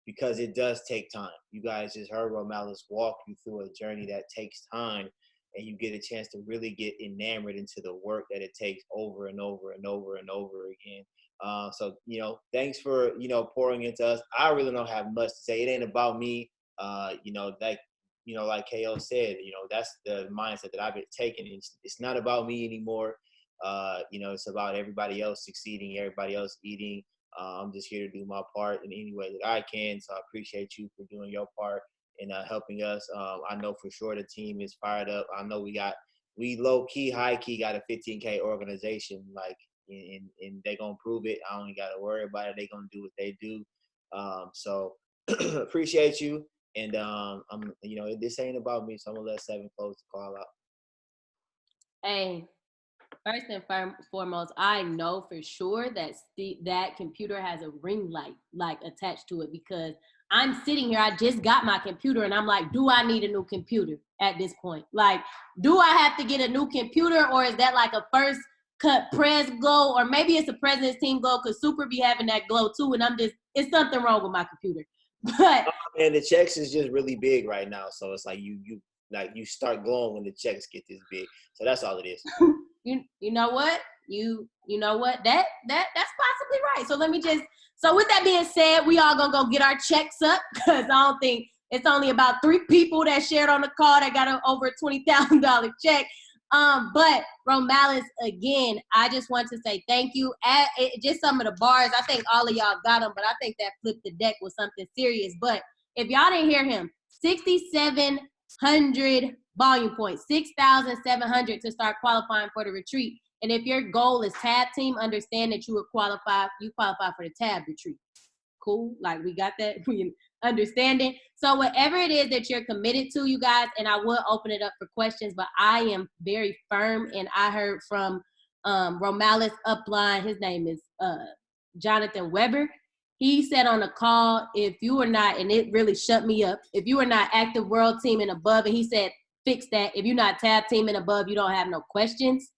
because it does take time. You guys just heard Romalice walk you through a journey that takes time, and you get a chance to really get enamored into the work that it takes over and over and over and over again. So, you know, thanks for, you know, pouring into us. I really don't have much to say. It ain't about me. You know, like KO said, you know, that's the mindset that I've been taking. It's not about me anymore. You know, it's about everybody else succeeding, everybody else eating. I'm just here to do my part in any way that I can. So I appreciate you for doing your part and helping us. I know for sure the team is fired up. I know we low key, high key got a 15K organization, like, and they gonna prove it. I don't got to worry about it. They gonna do what they do. So appreciate you. And I'm, you know, this ain't about me, so I'm gonna let Seven close the call out. Hey, First and foremost, I know for sure that that computer has a ring light like attached to it, because I'm sitting here, I just got my computer and I'm like, do I need a new computer at this point? Like, do I have to get a new computer, or is that like a first cut press glow? Or maybe it's a president's team glow, because Super be having that glow too, and it's something wrong with my computer. But and the checks is just really big right now, so it's like you start glowing when the checks get this big. So that's all it is. You know what? You know what? That's possibly right. So let me so with that being said, we all gonna go get our checks up, because I don't think it's only about 3 people that shared on the call that got over $20,000 check. But Romalice, again, I just want to say thank you. Just some of the bars, I think all of y'all got them, but I think that flipped the deck was something serious. But if y'all didn't hear him, 6,700 volume points, 6,700 to start qualifying for the retreat. And if your goal is tab team, understand that you qualify for the tab retreat. Cool, like we got that, we understand it. So whatever it is that you're committed to, you guys, and I will open it up for questions, but I am very firm, and I heard from Romalice upline, his name is Jonathan Weber. He said on the call, if you are not, and it really shut me up, if you are not active world team and above, and he said, fix that. If you're not tab team and above, you don't have no questions.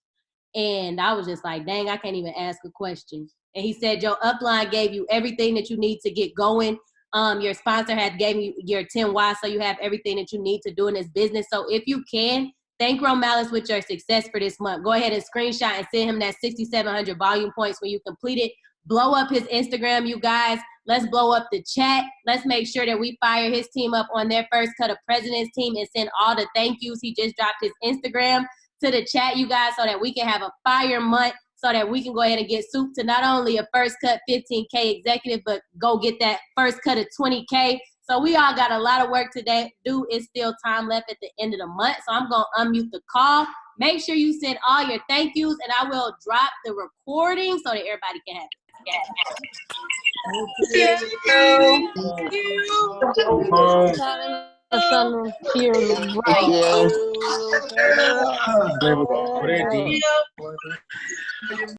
And I was just like, dang, I can't even ask a question. And he said, your upline gave you everything that you need to get going. Your sponsor had gave you your 10 why, so you have everything that you need to do in this business. So if you can, thank Romalice with your success for this month. Go ahead and screenshot and send him that 6,700 volume points when you complete it. Blow up his Instagram, you guys. Let's blow up the chat. Let's make sure that we fire his team up on their first cut of President's team and send all the thank yous. He just dropped his Instagram to the chat, you guys, so that we can have a fire month, so that we can go ahead and get Soup to not only a first cut 15K executive, but go get that first cut of 20K. So we all got a lot of work to do. It's still time left at the end of the month. So I'm going to unmute the call. Make sure you send all your thank yous, and I will drop the recording so that everybody can have it. Thank you.